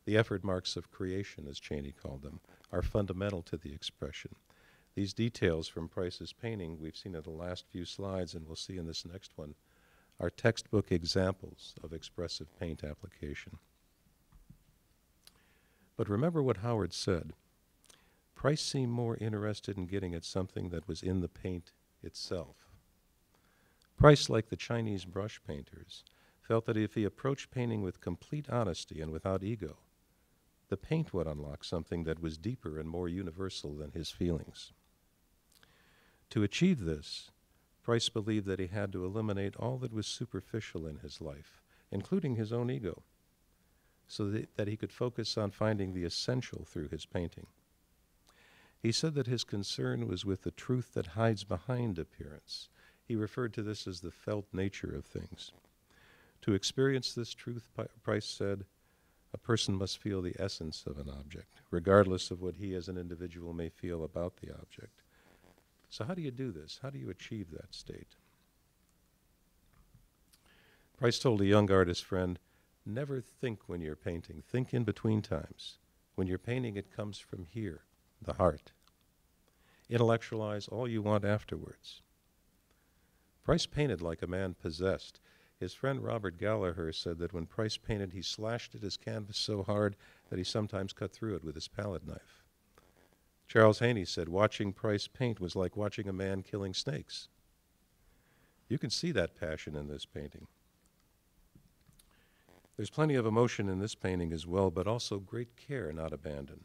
The effort marks of creation, as Cheney called them, are fundamental to the expression. These details from Price's painting we've seen in the last few slides, and we'll see in this next one, are textbook examples of expressive paint application. But remember what Howard said. Price seemed more interested in getting at something that was in the paint itself. Price, like the Chinese brush painters, felt that if he approached painting with complete honesty and without ego, the paint would unlock something that was deeper and more universal than his feelings. To achieve this, Price believed that he had to eliminate all that was superficial in his life, including his own ego, so that he could focus on finding the essential through his painting. He said that his concern was with the truth that hides behind appearance. He referred to this as the felt nature of things. To experience this truth, Price said, a person must feel the essence of an object, regardless of what he as an individual may feel about the object. So how do you do this? How do you achieve that state? Price told a young artist friend, never think when you're painting. Think in between times. When you're painting, it comes from here, the heart. Intellectualize all you want afterwards. Price painted like a man possessed. His friend Robert Gallagher said that when Price painted, he slashed at his canvas so hard that he sometimes cut through it with his palette knife. Charles Heaney said watching Price paint was like watching a man killing snakes. You can see that passion in this painting. There's plenty of emotion in this painting as well, but also great care, not abandon.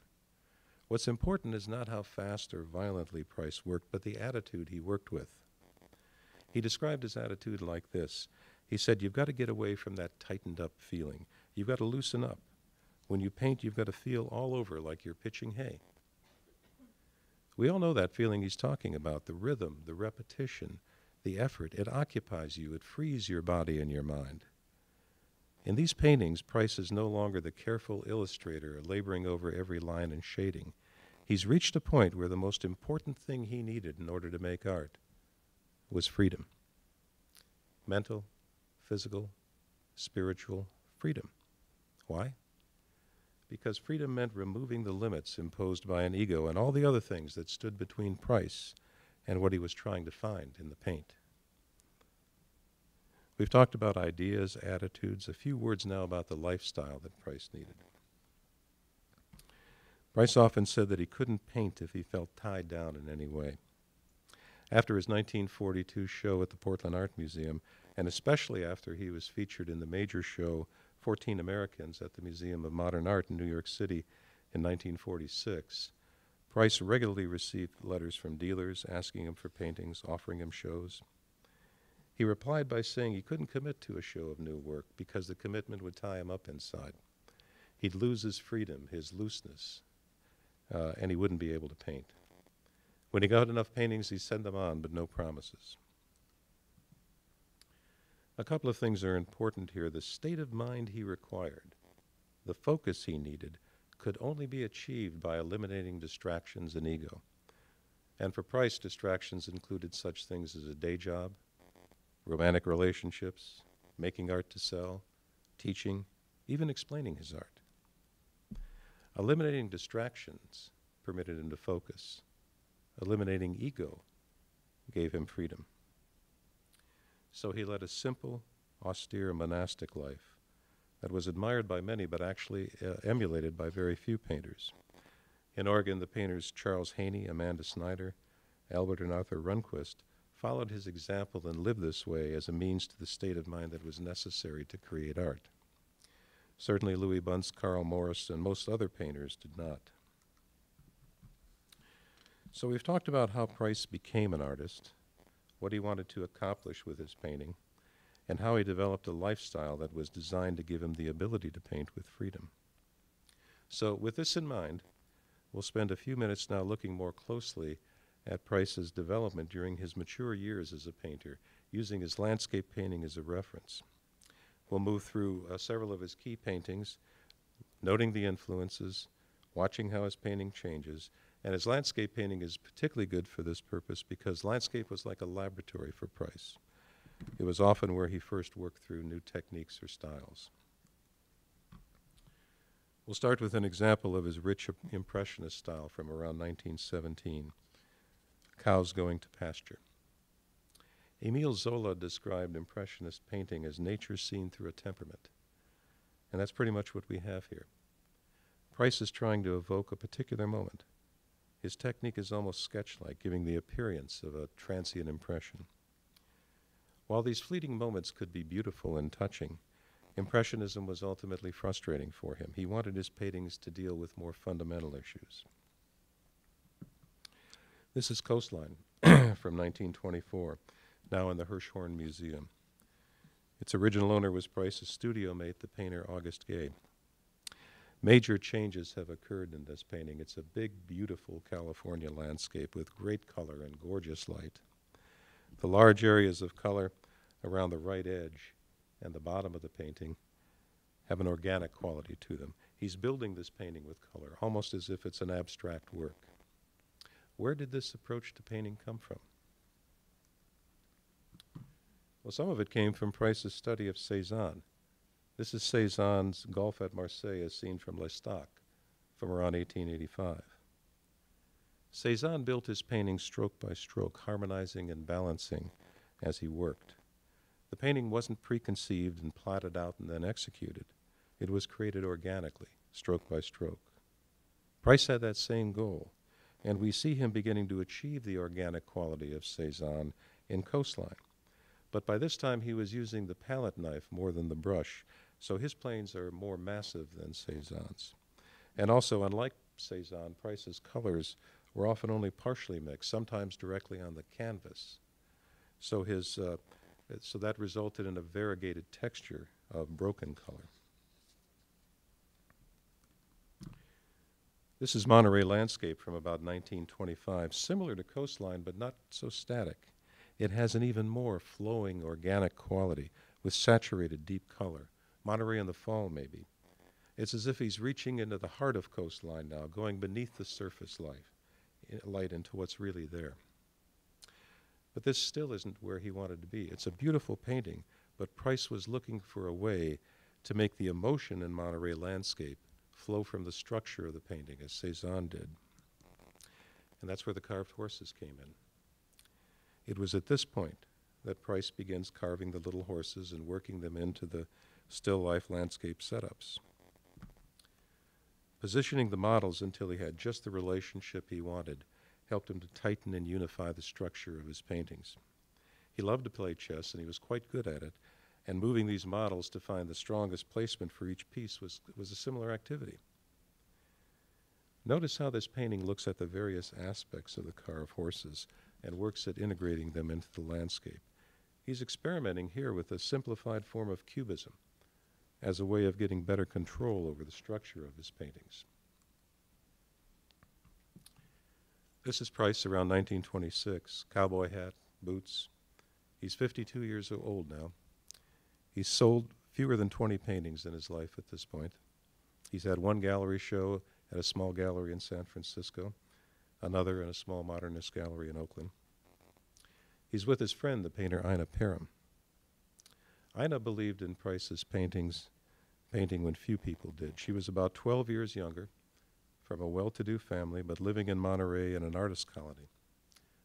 What's important is not how fast or violently Price worked, but the attitude he worked with. He described his attitude like this. He said, you've got to get away from that tightened up feeling. You've got to loosen up. When you paint, you've got to feel all over like you're pitching hay. We all know that feeling he's talking about, the rhythm, the repetition, the effort. It occupies you. It frees your body and your mind. In these paintings, Price is no longer the careful illustrator laboring over every line and shading. He's reached a point where the most important thing he needed in order to make art was freedom. Mental, physical, spiritual freedom. Why? Because freedom meant removing the limits imposed by an ego and all the other things that stood between Price and what he was trying to find in the paint. We've talked about ideas, attitudes, a few words now about the lifestyle that Price needed. Price often said that he couldn't paint if he felt tied down in any way. After his 1942 show at the Portland Art Museum, and especially after he was featured in the major show 14 Americans at the Museum of Modern Art in New York City in 1946, Price regularly received letters from dealers asking him for paintings, offering him shows. He replied by saying he couldn't commit to a show of new work because the commitment would tie him up inside. He'd lose his freedom, his looseness, and he wouldn't be able to paint. When he got enough paintings, he'd send them on, but no promises. A couple of things are important here. The state of mind he required, the focus he needed, could only be achieved by eliminating distractions and ego. And for Price, distractions included such things as a day job, romantic relationships, making art to sell, teaching, even explaining his art. Eliminating distractions permitted him to focus. Eliminating ego gave him freedom. So he led a simple, austere, monastic life that was admired by many but actually emulated by very few painters. In Oregon, the painters Charles Heaney, Amanda Snyder, Albert and Arthur Runquist followed his example and lived this way as a means to the state of mind that was necessary to create art. Certainly Louis Bunce, Karl Morris, and most other painters did not. So we've talked about how Price became an artist, what he wanted to accomplish with his painting, and how he developed a lifestyle that was designed to give him the ability to paint with freedom. So with this in mind, we'll spend a few minutes now looking more closely at Price's development during his mature years as a painter, using his landscape painting as a reference. We'll move through several of his key paintings, noting the influences, watching how his painting changes, and his landscape painting is particularly good for this purpose because landscape was like a laboratory for Price. It was often where he first worked through new techniques or styles. We'll start with an example of his rich Impressionist style from around 1917, Cows Going to Pasture. Émile Zola described Impressionist painting as nature seen through a temperament, and that's pretty much what we have here. Price is trying to evoke a particular moment. His technique is almost sketch-like, giving the appearance of a transient impression. While these fleeting moments could be beautiful and touching, Impressionism was ultimately frustrating for him. He wanted his paintings to deal with more fundamental issues. This is Coastline from 1924, now in the Hirshhorn Museum. Its original owner was Price's studio mate, the painter August Gay. Major changes have occurred in this painting. It's a big, beautiful California landscape with great color and gorgeous light. The large areas of color around the right edge and the bottom of the painting have an organic quality to them. He's building this painting with color, almost as if it's an abstract work. Where did this approach to painting come from? Well, some of it came from Price's study of Cézanne. This is Cézanne's Golf at Marseille as seen from L'Estaque from around 1885. Cézanne built his painting stroke by stroke, harmonizing and balancing as he worked. The painting wasn't preconceived and plotted out and then executed. It was created organically, stroke by stroke. Price had that same goal, and we see him beginning to achieve the organic quality of Cézanne in Coastline. But by this time he was using the palette knife more than the brush, so his planes are more massive than Cézanne's. And also, unlike Cézanne, Price's colors were often only partially mixed, sometimes directly on the canvas. So so that resulted in a variegated texture of broken color. This is Monterey Landscape from about 1925, similar to Coastline, but not so static. It has an even more flowing, organic quality with saturated deep color. Monterey in the fall, maybe. It's as if he's reaching into the heart of Coastline now, going beneath the surface light into what's really there. But this still isn't where he wanted to be. It's a beautiful painting, but Price was looking for a way to make the emotion in Monterey Landscape flow from the structure of the painting, as Cézanne did. And that's where the carved horses came in. It was at this point that Price begins carving the little horses and working them into the still life landscape setups. Positioning the models until he had just the relationship he wanted helped him to tighten and unify the structure of his paintings. He loved to play chess, and he was quite good at it, and moving these models to find the strongest placement for each piece was a similar activity. Notice how this painting looks at the various aspects of the carved horses and works at integrating them into the landscape. He's experimenting here with a simplified form of cubism as a way of getting better control over the structure of his paintings. This is Price around 1926, cowboy hat, boots. He's 52 years old now. He's sold fewer than 20 paintings in his life at this point. He's had one gallery show at a small gallery in San Francisco, another in a small modernist gallery in Oakland. He's with his friend, the painter Ina Perham. Ina believed in Price's painting when few people did. She was about 12 years younger, from a well-to-do family, but living in Monterey in an artist colony,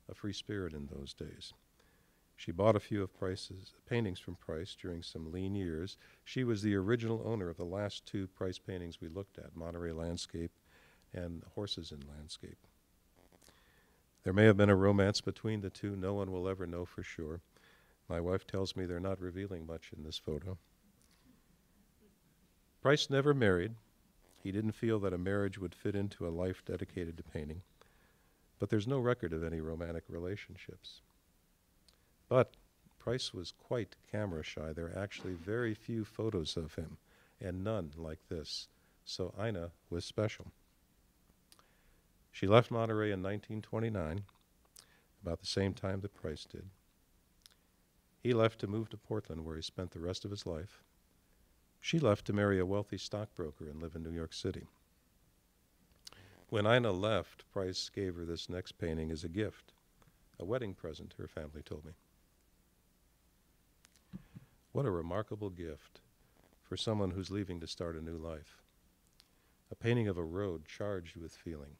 a free spirit in those days. She bought a few of Price's paintings from Price during some lean years. She was the original owner of the last two Price paintings we looked at, Monterey Landscape and Horses in Landscape. There may have been a romance between the two. No one will ever know for sure. My wife tells me they're not revealing much in this photo. Price never married. He didn't feel that a marriage would fit into a life dedicated to painting, but there's no record of any romantic relationships. But Price was quite camera shy. There are actually very few photos of him, and none like this, so Ina was special. She left Monterey in 1929, about the same time that Price did. He left to move to Portland, where he spent the rest of his life. She left to marry a wealthy stockbroker and live in New York City. When Ina left, Price gave her this next painting as a gift, a wedding present, her family told me. What a remarkable gift for someone who's leaving to start a new life. A painting of a road charged with feeling.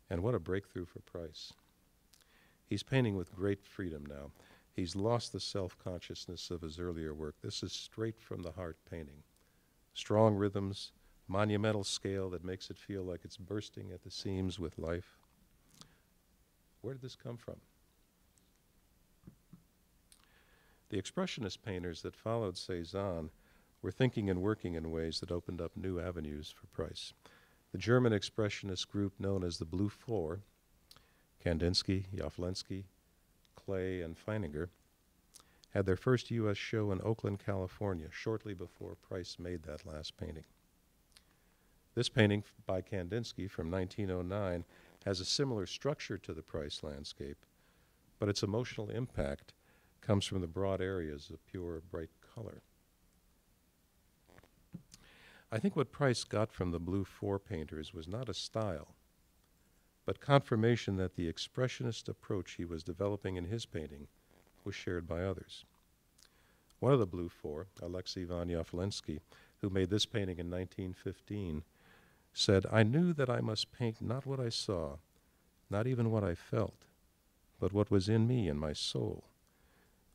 And what a breakthrough for Price. He's painting with great freedom now. He's lost the self-consciousness of his earlier work. This is straight from the heart painting. Strong rhythms, monumental scale that makes it feel like it's bursting at the seams with life. Where did this come from? The Expressionist painters that followed Cézanne were thinking and working in ways that opened up new avenues for Price. The German Expressionist group known as the Blue Four, Kandinsky, Jawlensky, Clay, and Feininger, had their first U.S. show in Oakland, California, shortly before Price made that last painting. This painting by Kandinsky from 1909 has a similar structure to the Price landscape, but its emotional impact comes from the broad areas of pure, bright color. I think what Price got from the Blue Four painters was not a style, but confirmation that the expressionist approach he was developing in his painting was shared by others. One of the Blue Four, Alexei von Jawlensky, who made this painting in 1915, said, "I knew that I must paint not what I saw, not even what I felt, but what was in me and my soul.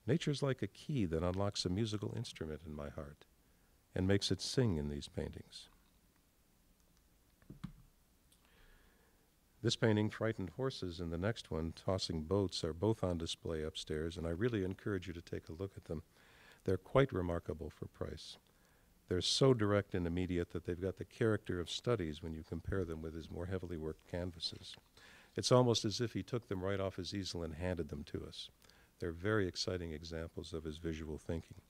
Nature's like a key that unlocks a musical instrument in my heart and makes it sing in these paintings." This painting, Frightened Horses, and the next one, Tossing Boats, are both on display upstairs, and I really encourage you to take a look at them. They're quite remarkable for Price. They're so direct and immediate that they've got the character of studies when you compare them with his more heavily worked canvases. It's almost as if he took them right off his easel and handed them to us. They're very exciting examples of his visual thinking.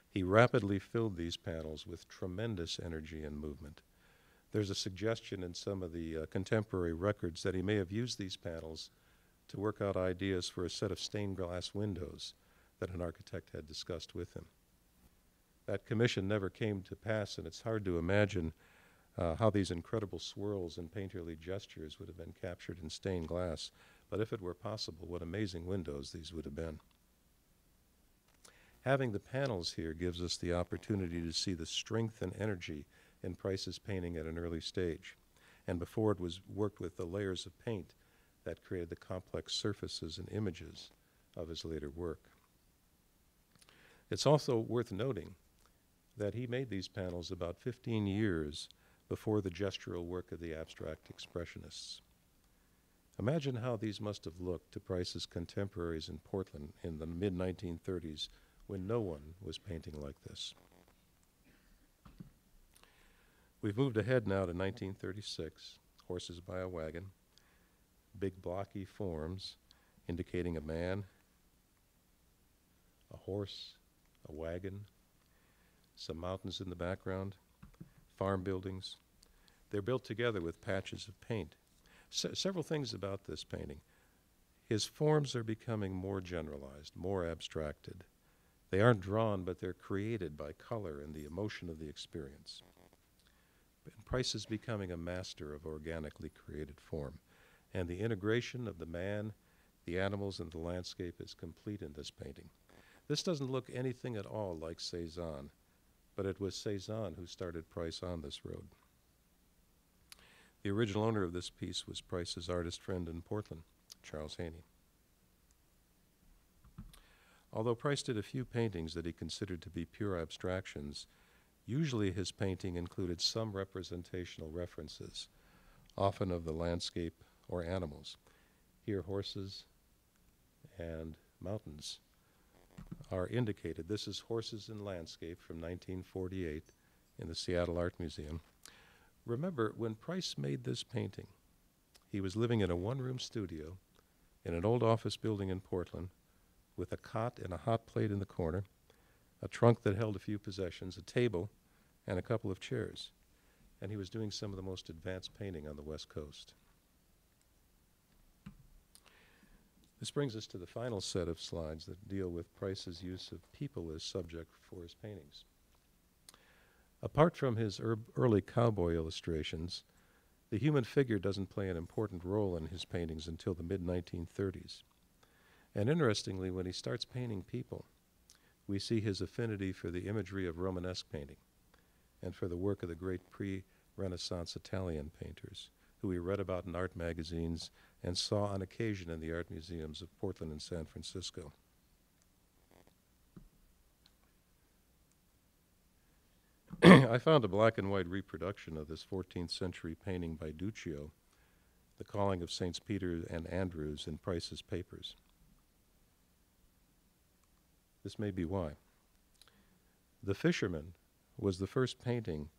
He rapidly filled these panels with tremendous energy and movement. There's a suggestion in some of the contemporary records that he may have used these panels to work out ideas for a set of stained glass windows that an architect had discussed with him. That commission never came to pass, and it's hard to imagine how these incredible swirls and painterly gestures would have been captured in stained glass. But if it were possible, what amazing windows these would have been. Having the panels here gives us the opportunity to see the strength and energy in Price's painting at an early stage, and before it was worked with the layers of paint that created the complex surfaces and images of his later work. It's also worth noting that he made these panels about 15 years before the gestural work of the abstract expressionists. Imagine how these must have looked to Price's contemporaries in Portland in the mid-1930s when no one was painting like this. We've moved ahead now to 1936, Horses by a Wagon, big blocky forms indicating a man, a horse, a wagon, some mountains in the background, farm buildings. They're built together with patches of paint. Several things about this painting. His forms are becoming more generalized, more abstracted. They aren't drawn, but they're created by color and the emotion of the experience. And Price is becoming a master of organically created form. And the integration of the man, the animals, and the landscape is complete in this painting. This doesn't look anything at all like Cézanne, but it was Cézanne who started Price on this road. The original owner of this piece was Price's artist friend in Portland, Charles Heaney. Although Price did a few paintings that he considered to be pure abstractions, usually his painting included some representational references, often of the landscape or animals. Here, horses and mountains are indicated. This is Horses and Landscape from 1948 in the Seattle Art Museum. Remember, when Price made this painting, he was living in a one-room studio in an old office building in Portland with a cot and a hot plate in the corner, a trunk that held a few possessions, a table, and a couple of chairs. And he was doing some of the most advanced painting on the West Coast. This brings us to the final set of slides that deal with Price's use of people as subject for his paintings. Apart from his early cowboy illustrations, the human figure doesn't play an important role in his paintings until the mid-1930s. And interestingly, when he starts painting people, we see his affinity for the imagery of Romanesque painting and for the work of the great pre-Renaissance Italian painters, who we read about in art magazines and saw on occasion in the art museums of Portland and San Francisco. I found a black and white reproduction of this 14th century painting by Duccio, The Calling of Saints Peter and Andrews, in Price's papers. This may be why. The Fisherman was the first painting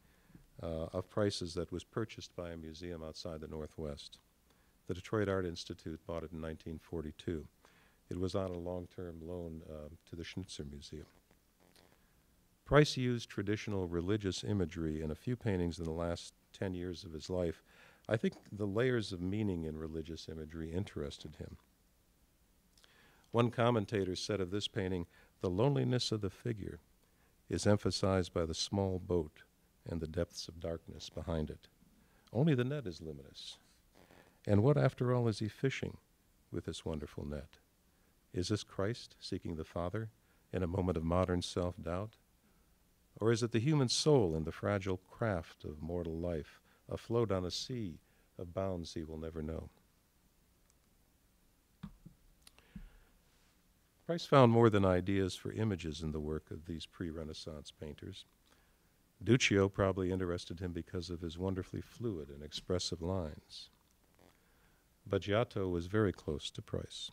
of Price's that was purchased by a museum outside the Northwest. The Detroit Art Institute bought it in 1942. It was on a long-term loan to the Schnitzer Museum. Price used traditional religious imagery in a few paintings in the last 10 years of his life. I think the layers of meaning in religious imagery interested him. One commentator said of this painting, "The loneliness of the figure is emphasized by the small boat and the depths of darkness behind it. Only the net is luminous. And what, after all, is he fishing with this wonderful net? Is this Christ seeking the Father in a moment of modern self-doubt? Or is it the human soul in the fragile craft of mortal life, afloat on a sea of bounds he will never know?" Price found more than ideas for images in the work of these pre-Renaissance painters. Duccio probably interested him because of his wonderfully fluid and expressive lines. But Giotto was very close to Price.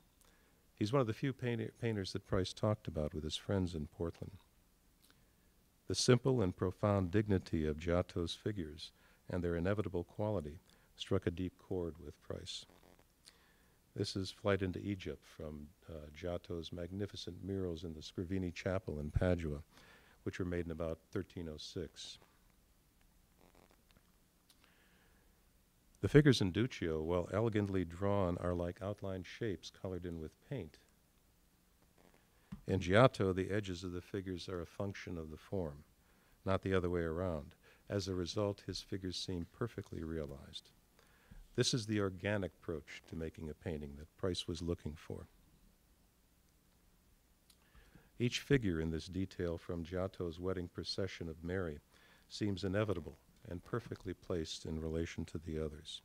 He's one of the few painters that Price talked about with his friends in Portland. The simple and profound dignity of Giotto's figures and their inevitable quality struck a deep chord with Price. This is Flight into Egypt from Giotto's magnificent murals in the Scrivini Chapel in Padua, which were made in about 1306. The figures in Duccio, while elegantly drawn, are like outlined shapes colored in with paint. In Giotto, the edges of the figures are a function of the form, not the other way around. As a result, his figures seem perfectly realized. This is the organic approach to making a painting that Price was looking for. Each figure in this detail from Giotto's wedding procession of Mary seems inevitable and perfectly placed in relation to the others.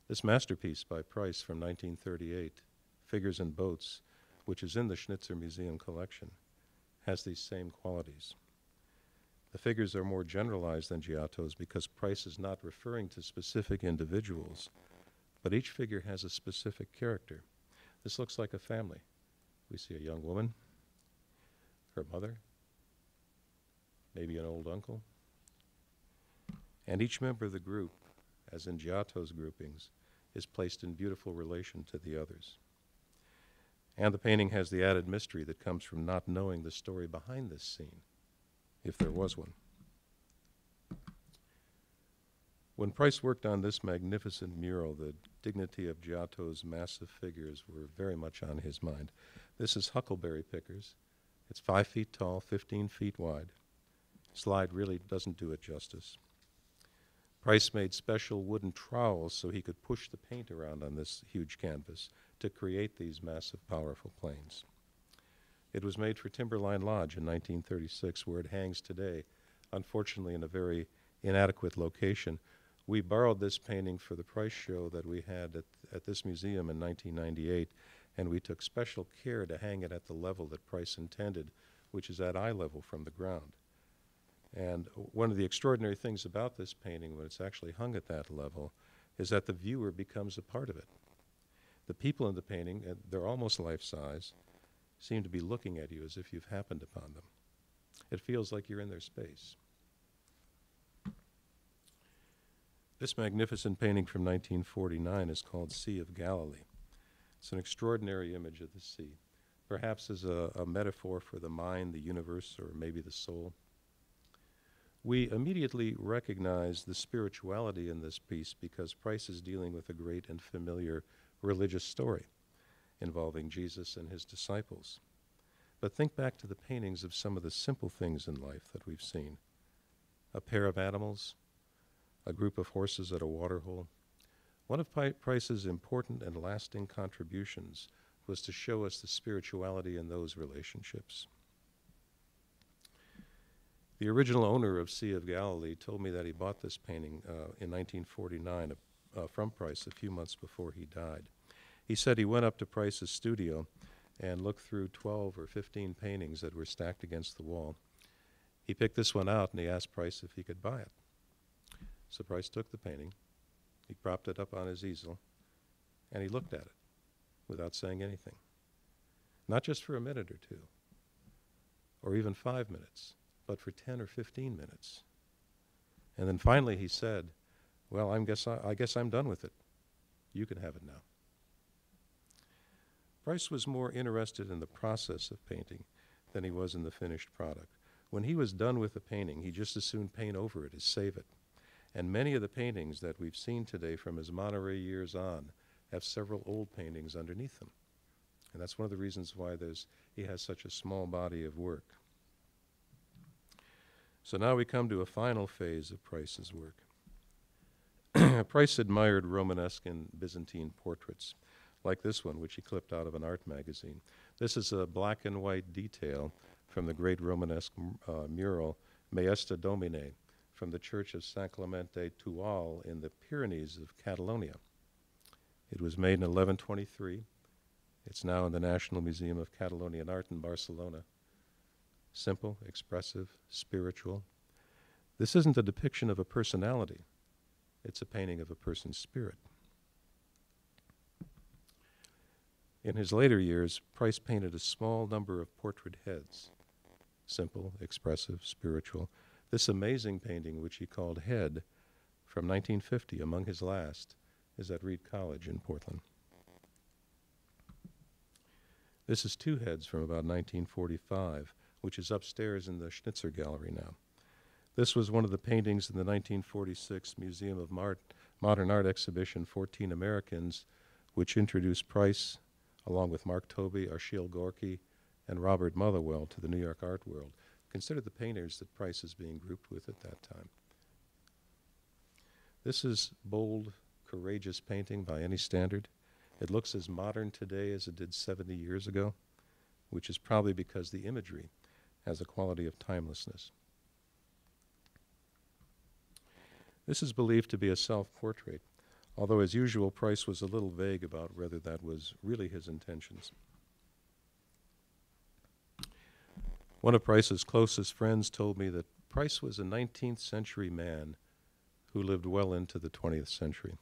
This masterpiece by Price from 1938, Figures in Boats, which is in the Schnitzer Museum collection, has these same qualities. The figures are more generalized than Giotto's because Price is not referring to specific individuals, but each figure has a specific character. This looks like a family. We see a young woman, her mother, maybe an old uncle, and each member of the group, as in Giotto's groupings, is placed in beautiful relation to the others. And the painting has the added mystery that comes from not knowing the story behind this scene, if there was one. When Price worked on this magnificent mural, the dignity of Giotto's massive figures were very much on his mind. This is Huckleberry Pickers. It's 5 feet tall, 15 feet wide. Slide really doesn't do it justice. Price made special wooden trowels so he could push the paint around on this huge canvas to create these massive, powerful planes. It was made for Timberline Lodge in 1936, where it hangs today, unfortunately in a very inadequate location. We borrowed this painting for the Price show that we had at this museum in 1998, and we took special care to hang it at the level that Price intended, which is at eye level from the ground. And one of the extraordinary things about this painting, when it's actually hung at that level, is that the viewer becomes a part of it. The people in the painting, they're almost life-size, seem to be looking at you as if you've happened upon them. It feels like you're in their space. This magnificent painting from 1949 is called Sea of Galilee. It's an extraordinary image of the sea, perhaps as a metaphor for the mind, the universe, or maybe the soul. We immediately recognize the spirituality in this piece because Price is dealing with a great and familiar religious story involving Jesus and his disciples. But think back to the paintings of some of the simple things in life that we've seen. A pair of animals, a group of horses at a waterhole. One of Price's important and lasting contributions was to show us the spirituality in those relationships. The original owner of Sea of Galilee told me that he bought this painting in 1949 from Price a few months before he died. He said he went up to Price's studio and looked through 12 or 15 paintings that were stacked against the wall. He picked this one out and he asked Price if he could buy it. So Price took the painting, he propped it up on his easel, and he looked at it without saying anything. Not just for a minute or two, or even 5 minutes, but for 10 or 15 minutes. And then finally he said, well, I guess I'm done with it. You can have it now. Price was more interested in the process of painting than he was in the finished product. When he was done with the painting, he just as soon paint over it as save it. And many of the paintings that we've seen today from his Monterey years on have several old paintings underneath them. And that's one of the reasons why he has such a small body of work. So now we come to a final phase of Price's work. Price admired Romanesque and Byzantine portraits, like this one, which he clipped out of an art magazine. This is a black and white detail from the great Romanesque mural, Maesta Domine, from the church of San Clemente Tual in the Pyrenees of Catalonia. It was made in 1123. It's now in the National Museum of Catalonian Art in Barcelona. Simple, expressive, spiritual. This isn't a depiction of a personality. It's a painting of a person's spirit. In his later years, Price painted a small number of portrait heads. Simple, expressive, spiritual. This amazing painting, which he called Head, from 1950, among his last, is at Reed College in Portland. This is two heads from about 1945, which is upstairs in the Schnitzer Gallery now. This was one of the paintings in the 1946 Museum of Modern Art exhibition, 14 Americans, which introduced Price, along with Mark Tobey, Achille Gorky, and Robert Motherwell to the New York art world, considered the painters that Price is being grouped with at that time. This is bold, courageous painting by any standard. It looks as modern today as it did 70 years ago, which is probably because the imagery has a quality of timelessness. This is believed to be a self-portrait, although as usual, Price was a little vague about whether that was really his intentions. One of Price's closest friends told me that Price was a 19th century man who lived well into the 20th century.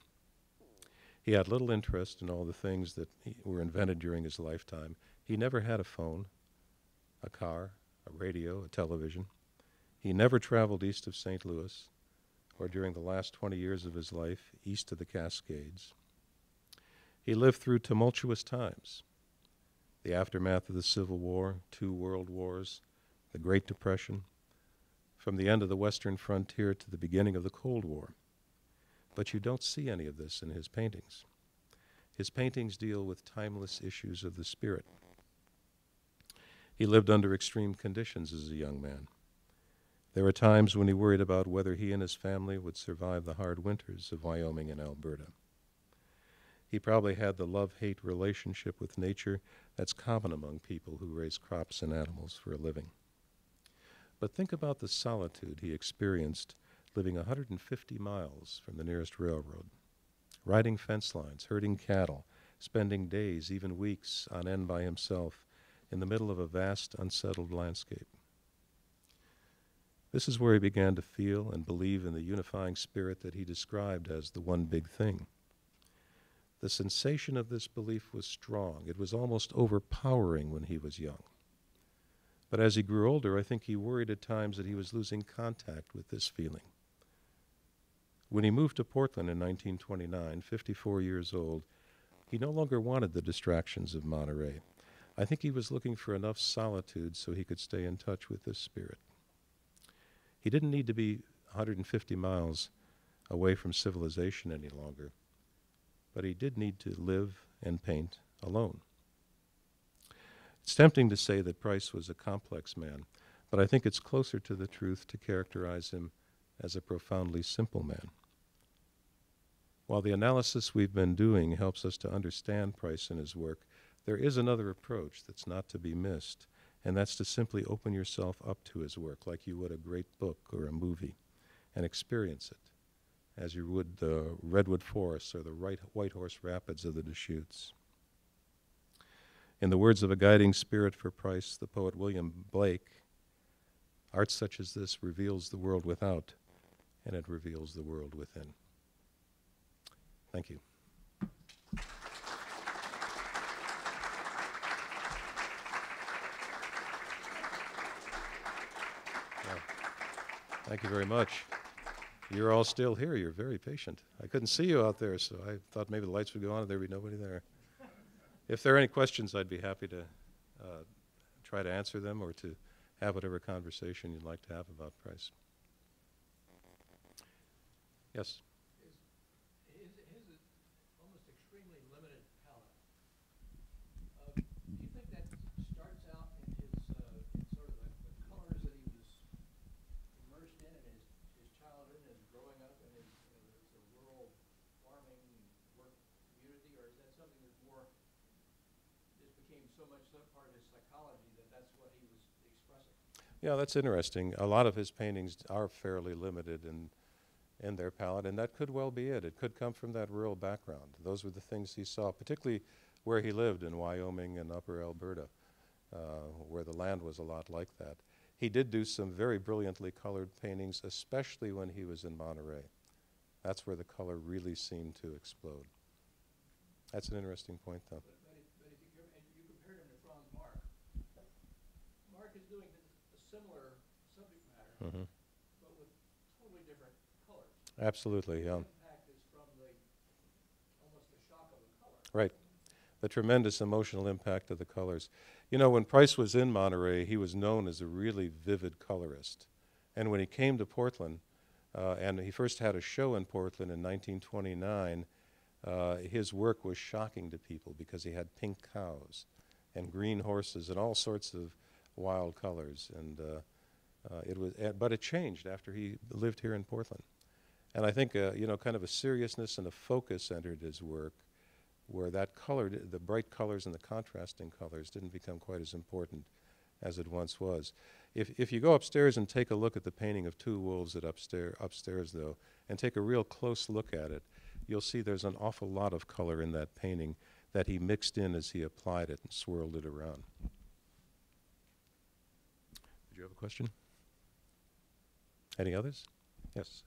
He had little interest in all the things that were invented during his lifetime. He never had a phone, a car, a radio, a television. He never traveled east of St. Louis, or during the last 20 years of his life, east of the Cascades. He lived through tumultuous times, the aftermath of the Civil War, 2 world wars, the Great Depression, from the end of the Western frontier to the beginning of the Cold War. But you don't see any of this in his paintings. His paintings deal with timeless issues of the spirit. He lived under extreme conditions as a young man. There were times when he worried about whether he and his family would survive the hard winters of Wyoming and Alberta. He probably had the love-hate relationship with nature that's common among people who raise crops and animals for a living. But think about the solitude he experienced living 150 miles from the nearest railroad, riding fence lines, herding cattle, spending days, even weeks, on end by himself in the middle of a vast, unsettled landscape. This is where he began to feel and believe in the unifying spirit that he described as the one big thing. The sensation of this belief was strong. It was almost overpowering when he was young. But as he grew older, I think he worried at times that he was losing contact with this feeling. When he moved to Portland in 1929, 54 years old, he no longer wanted the distractions of Monterey. I think he was looking for enough solitude so he could stay in touch with this spirit. He didn't need to be 150 miles away from civilization any longer, but he did need to live and paint alone. It's tempting to say that Price was a complex man, but I think it's closer to the truth to characterize him as a profoundly simple man. While the analysis we've been doing helps us to understand Price and his work, there is another approach that's not to be missed, and that's to simply open yourself up to his work like you would a great book or a movie, and experience it, as you would the redwood forests or the White Horse Rapids of the Deschutes. In the words of a guiding spirit for Price, the poet William Blake, art such as this reveals the world without, and it reveals the world within. Thank you. Thank you very much. You're all still here. You're very patient. I couldn't see you out there, so I thought maybe the lights would go on and there'd be nobody there. If there are any questions, I'd be happy to try to answer them or to have whatever conversation you'd like to have about Price. Yes? His almost extremely limited palette. Do you think that starts out in his in sort of the colors that he was immersed in his childhood and growing up in his the rural farming work community, or is that something that more just became so much part of his psychology that that's what he was expressing? Yeah, that's interesting. A lot of his paintings are fairly limited in their palette, and that could well be it. It could come from that rural background. Those were the things he saw, particularly where he lived in Wyoming and upper Alberta, where the land was a lot like that. He did do some very brilliantly colored paintings, especially when he was in Monterey. That's where the color really seemed to explode. That's an interesting point, though. But if you compared him to Franz Marc, Marc is doing a similar subject matter, Mm-hmm. but with totally different colors. Absolutely, yeah. The impact is from almost the shock of the color. Right. The tremendous emotional impact of the colors. You know, when Price was in Monterey, he was known as a really vivid colorist. And when he came to Portland, and he first had a show in Portland in 1929, his work was shocking to people because he had pink cows and green horses and all sorts of wild colors. And but it changed after he lived here in Portland. And I think, kind of a seriousness and a focus entered his work, where that color, the bright colors and the contrasting colors didn't become quite as important as it once was. If you go upstairs and take a look at the painting of Two Wolves upstairs, though, and take a real close look at it, you'll see there's an awful lot of color in that painting that he mixed in as he applied it and swirled it around. Did you have a question? Any others? Yes.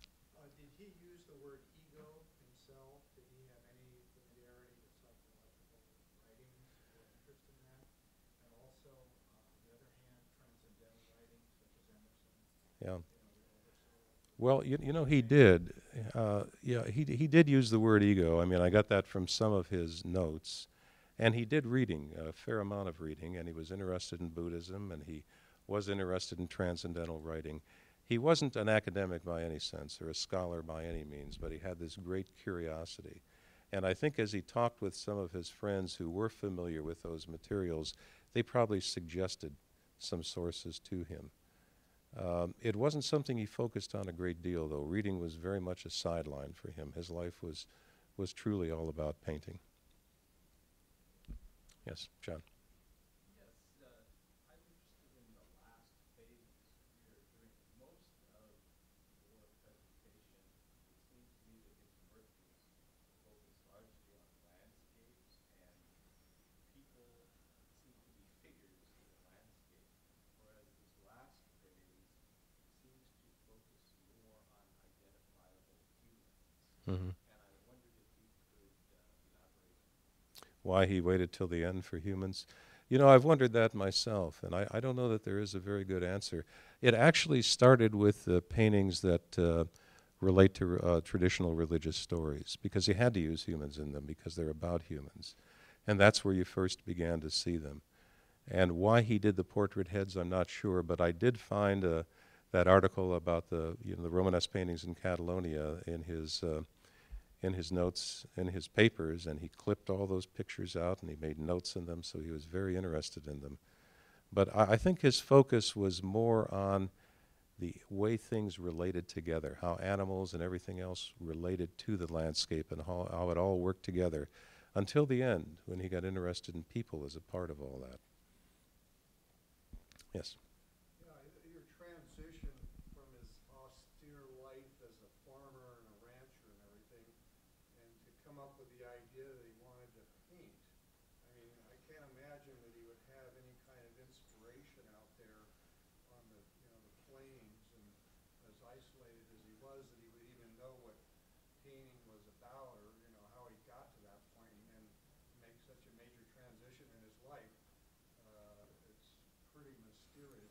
Did he use the word ego himself? Did he have any familiarity with psychological writings or interest in that? And also, on the other hand, transcendental writing, such as Emerson? Yeah. Well, he did. He did use the word ego. I mean, I got that from some of his notes. And he did reading, a fair amount of reading, and he was interested in Buddhism, and he was interested in transcendental writing. He wasn't an academic by any sense or a scholar by any means, but he had this great curiosity. And I think as he talked with some of his friends who were familiar with those materials, they probably suggested some sources to him. It wasn't something he focused on a great deal, though. Reading was very much a sideline for him. His life was truly all about painting. Yes, John. Yes, I'm interested in the last phase here. During most of your presentation, it seems to me that his work was focused largely on landscapes, and people seem to be figures in the landscape, whereas this last phase seems to focus more on identifiable humans. Mm-hmm. And I wondered if you could elaborate on that. Why he waited till the end for humans. I've wondered that myself, and I don't know that there is a very good answer. It actually started with the paintings that relate to traditional religious stories, because he had to use humans in them because they're about humans. And that's where you first began to see them. And why he did the portrait heads, I'm not sure, but I did find that article about the Romanesque paintings in Catalonia in his notes, in his papers, and he clipped all those pictures out and he made notes in them, so he was very interested in them. But I think his focus was more on the way things related together, how animals and everything else related to the landscape and how it all worked together, until the end, when he got interested in people as a part of all that. Yes? Yeah, your transition from his austere life as a farmer and a rancher and everything, and to come up with the idea that he wanted to paint. I mean, I can't imagine that he would have any kind of inspiration out there on the plains, and as isolated as he was, that he would even know what painting was about, or how he got to that point, and then make such a major transition in his life. It's pretty mysterious.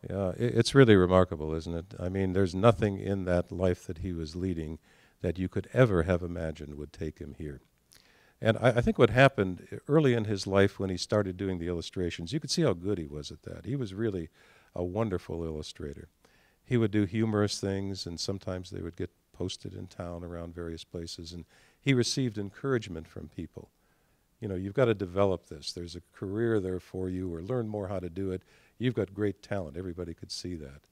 Yeah, it's really remarkable, isn't it? I mean, there's nothing in that life that he was leading that you could ever have imagined would take him here. And I think what happened early in his life when he started doing the illustrations, you could see how good he was at that. He was really a wonderful illustrator. He would do humorous things, and sometimes they would get posted in town around various places, and he received encouragement from people. You've got to develop this. There's a career there for you, or learn more how to do it. You've got great talent. Everybody could see that.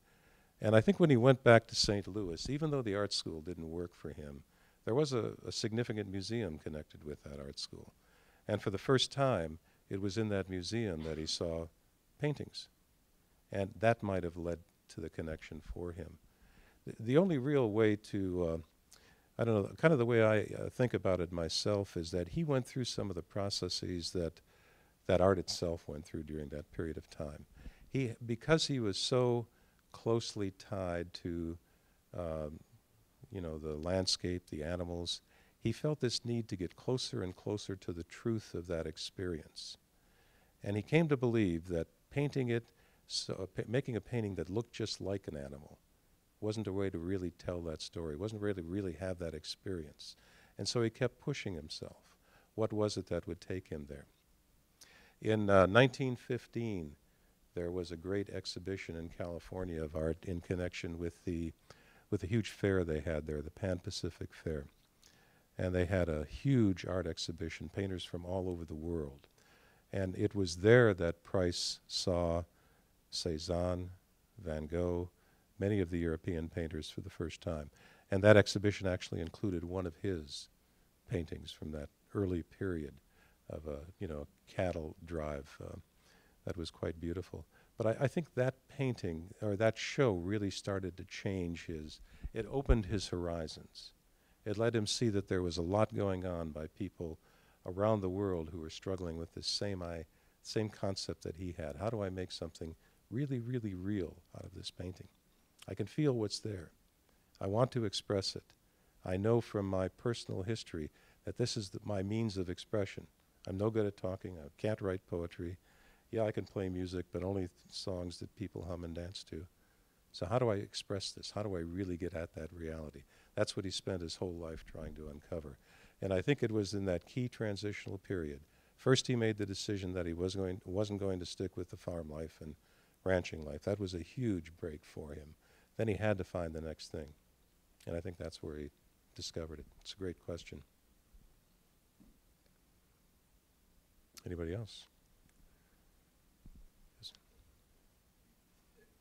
And I think when he went back to St. Louis, even though the art school didn't work for him, there was a significant museum connected with that art school. And for the first time, it was in that museum that he saw paintings. And that might have led to the connection for him. The only real way to, I don't know, kind of the way I think about it myself is that he went through some of the processes that art itself went through during that period of time. Because he was so closely tied to the landscape, the animals, he felt this need to get closer and closer to the truth of that experience. And he came to believe that painting it, making a painting that looked just like an animal, wasn't a way to really tell that story, wasn't a way to really have that experience. And so he kept pushing himself. What was it that would take him there? In 1915, there was a great exhibition in California of art in connection with the huge fair they had there, the Pan-Pacific Fair. and they had a huge art exhibition, painters from all over the world. And it was there that Price saw Cézanne, Van Gogh, many of the European painters for the first time. And that exhibition actually included one of his paintings from that early period of a, cattle drive that was quite beautiful. But I think that painting, or that show, really started to change it opened his horizons. It let him see that there was a lot going on by people around the world who were struggling with this same concept that he had. How do I make something really, really real out of this painting? I can feel what's there. I want to express it. I know from my personal history that this is my means of expression. I'm no good at talking. I can't write poetry. Yeah, I can play music, but only songs that people hum and dance to. So how do I express this? How do I really get at that reality? That's what he spent his whole life trying to uncover. And I think it was in that key transitional period. First, he made the decision that he wasn't going to stick with the farm life and ranching life. That was a huge break for him. Then he had to find the next thing. And I think that's where he discovered it. It's a great question. Anybody else? Yes.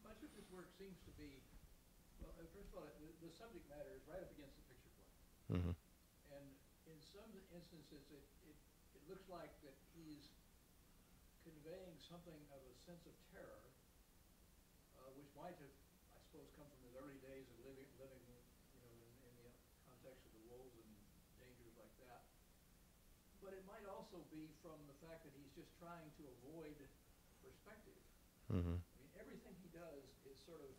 Much of his work seems to be, well, first of all, the subject matter is right up against the picture plane. Mm-hmm. And in some instances, it looks like that he's conveying something of a sense of terror, which might have, I suppose, come from his early days of living in the context of the wolves and dangers like that. But it might also be from the fact that he's just trying to avoid perspective. Mm-hmm. I mean, everything he does is sort of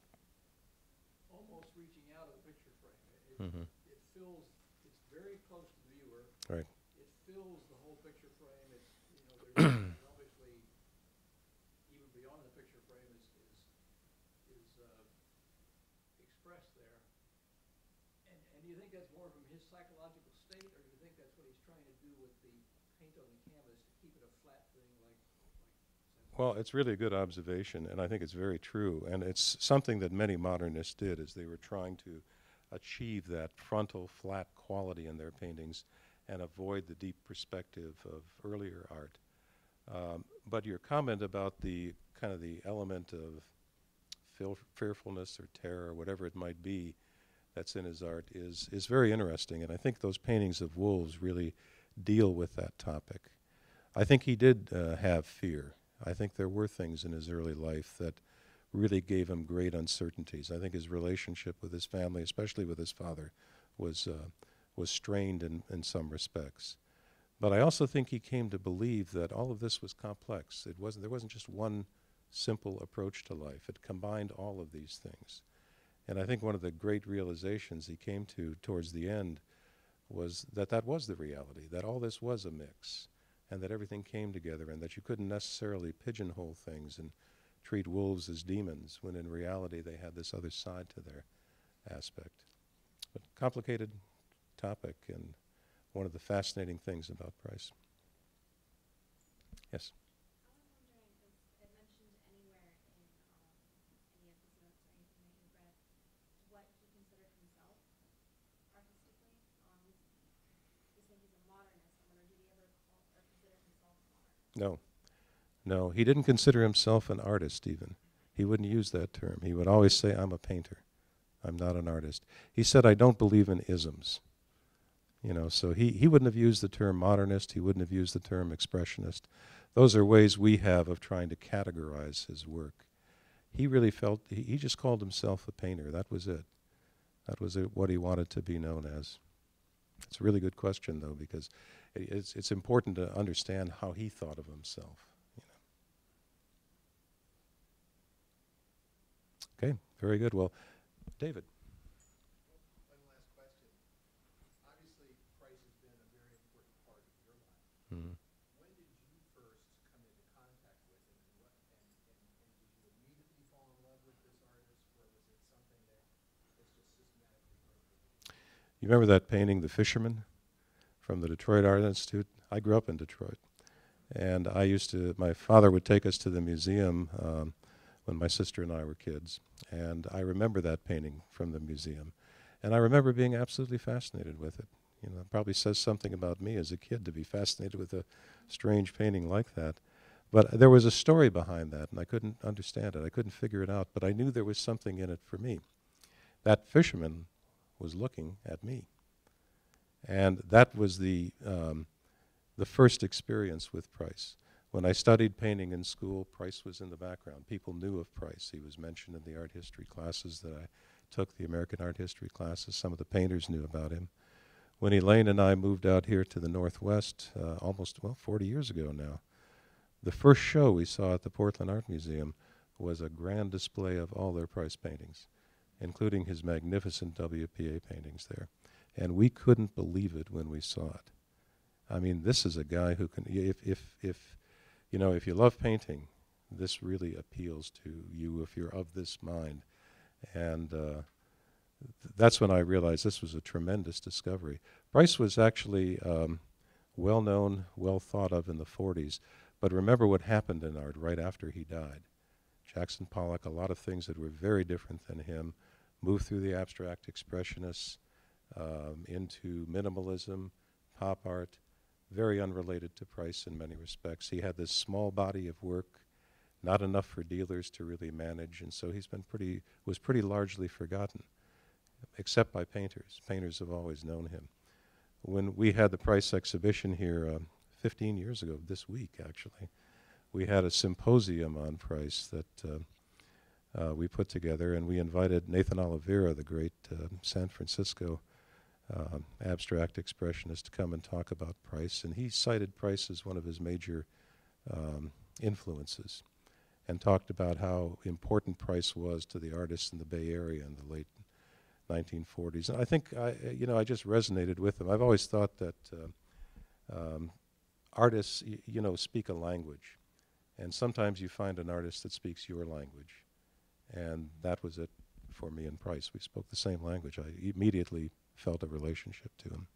almost reaching out of the picture frame. It fills, it's very close to the viewer. Right. It fills the whole picture frame. It's, there's obviously, even beyond the picture frame is expressed there. And do you think that's more from his psychological state, or do you think that's what he's trying to do with the paint on the canvas to keep it a flat thing like Well, it's really a good observation, and I think it's very true. And it's something that many modernists did, is they were trying to achieve that frontal, flat quality in their paintings and avoid the deep perspective of earlier art. But your comment about the kind of the element of fearfulness or terror, or whatever it might be, that's in his art is very interesting. And I think those paintings of wolves really deal with that topic. I think he did have fear. I think there were things in his early life that really gave him great uncertainties. I think his relationship with his family, especially with his father, was strained in some respects. But I also think he came to believe that all of this was complex. There wasn't just one simple approach to life. It combined all of these things. And I think one of the great realizations he came to towards the end was that that was the reality, that all this was a mix, and that everything came together, and that you couldn't necessarily pigeonhole things and treat wolves as demons, when in reality they had this other side to their aspect. But complicated topic, and one of the fascinating things about Price. Yes? I was wondering, is it mentioned anywhere in any of his notes or anything that you read what he considered himself artistically? You said he's a modernist. I wonder, did he ever call or consider himself a modernist? No. No, he didn't consider himself an artist even. He wouldn't use that term. He would always say, I'm a painter. I'm not an artist. He said, I don't believe in isms. So he wouldn't have used the term modernist. He wouldn't have used the term expressionist. Those are ways we have of trying to categorize his work. He really felt, he just called himself a painter. That was it. That was what he wanted to be known as. It's a really good question, though, because it's important to understand how he thought of himself. Okay, very good. Well, David. One last question. Obviously, Price has been a very important part of your life. Mm-hmm. When did you first come into contact with him, and did you immediately fall in love with this artist, or was it something that was just systematically grown? You remember that painting, The Fisherman, from the Detroit Art Institute? I grew up in Detroit. And my father would take us to the museum when my sister and I were kids. And I remember that painting from the museum. And I remember being absolutely fascinated with it. You know, it probably says something about me as a kid to be fascinated with a strange painting like that. But there was a story behind that, and I couldn't understand it. I couldn't figure it out, but I knew there was something in it for me. That fisherman was looking at me. And that was the first experience with Price. When I studied painting in school, Price was in the background. People knew of Price. He was mentioned in the art history classes that I took, the American art history classes. Some of the painters knew about him. When Elaine and I moved out here to the Northwest, almost 40 years ago now, the first show we saw at the Portland Art Museum was a grand display of all their Price paintings, including his magnificent WPA paintings there. And we couldn't believe it when we saw it. I mean, this is a guy who can, if you love painting, this really appeals to you if you're of this mind. And that's when I realized this was a tremendous discovery. Price was actually well known, well thought of in the 40s, but remember what happened in art right after he died. Jackson Pollock, a lot of things that were very different than him, moved through the abstract expressionists into minimalism, pop art, very unrelated to Price in many respects. He had this small body of work, not enough for dealers to really manage, and so was pretty largely forgotten, except by painters. Painters have always known him. When we had the Price exhibition here 15 years ago, this week actually, we had a symposium on Price that we put together, and we invited Nathan Oliveira, the great San Francisco abstract expressionist, to come and talk about Price, and he cited Price as one of his major influences and talked about how important Price was to the artists in the Bay Area in the late 1940s. And I think I just resonated with him. I've always thought that artists speak a language, and sometimes you find an artist that speaks your language, and that was it for me and Price. We spoke the same language. I immediately felt a relationship to him.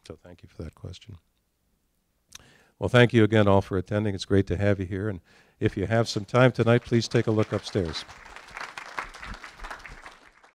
So thank you for that question. Well, thank you again all for attending. It's great to have you here, and if you have some time tonight, please take a look upstairs.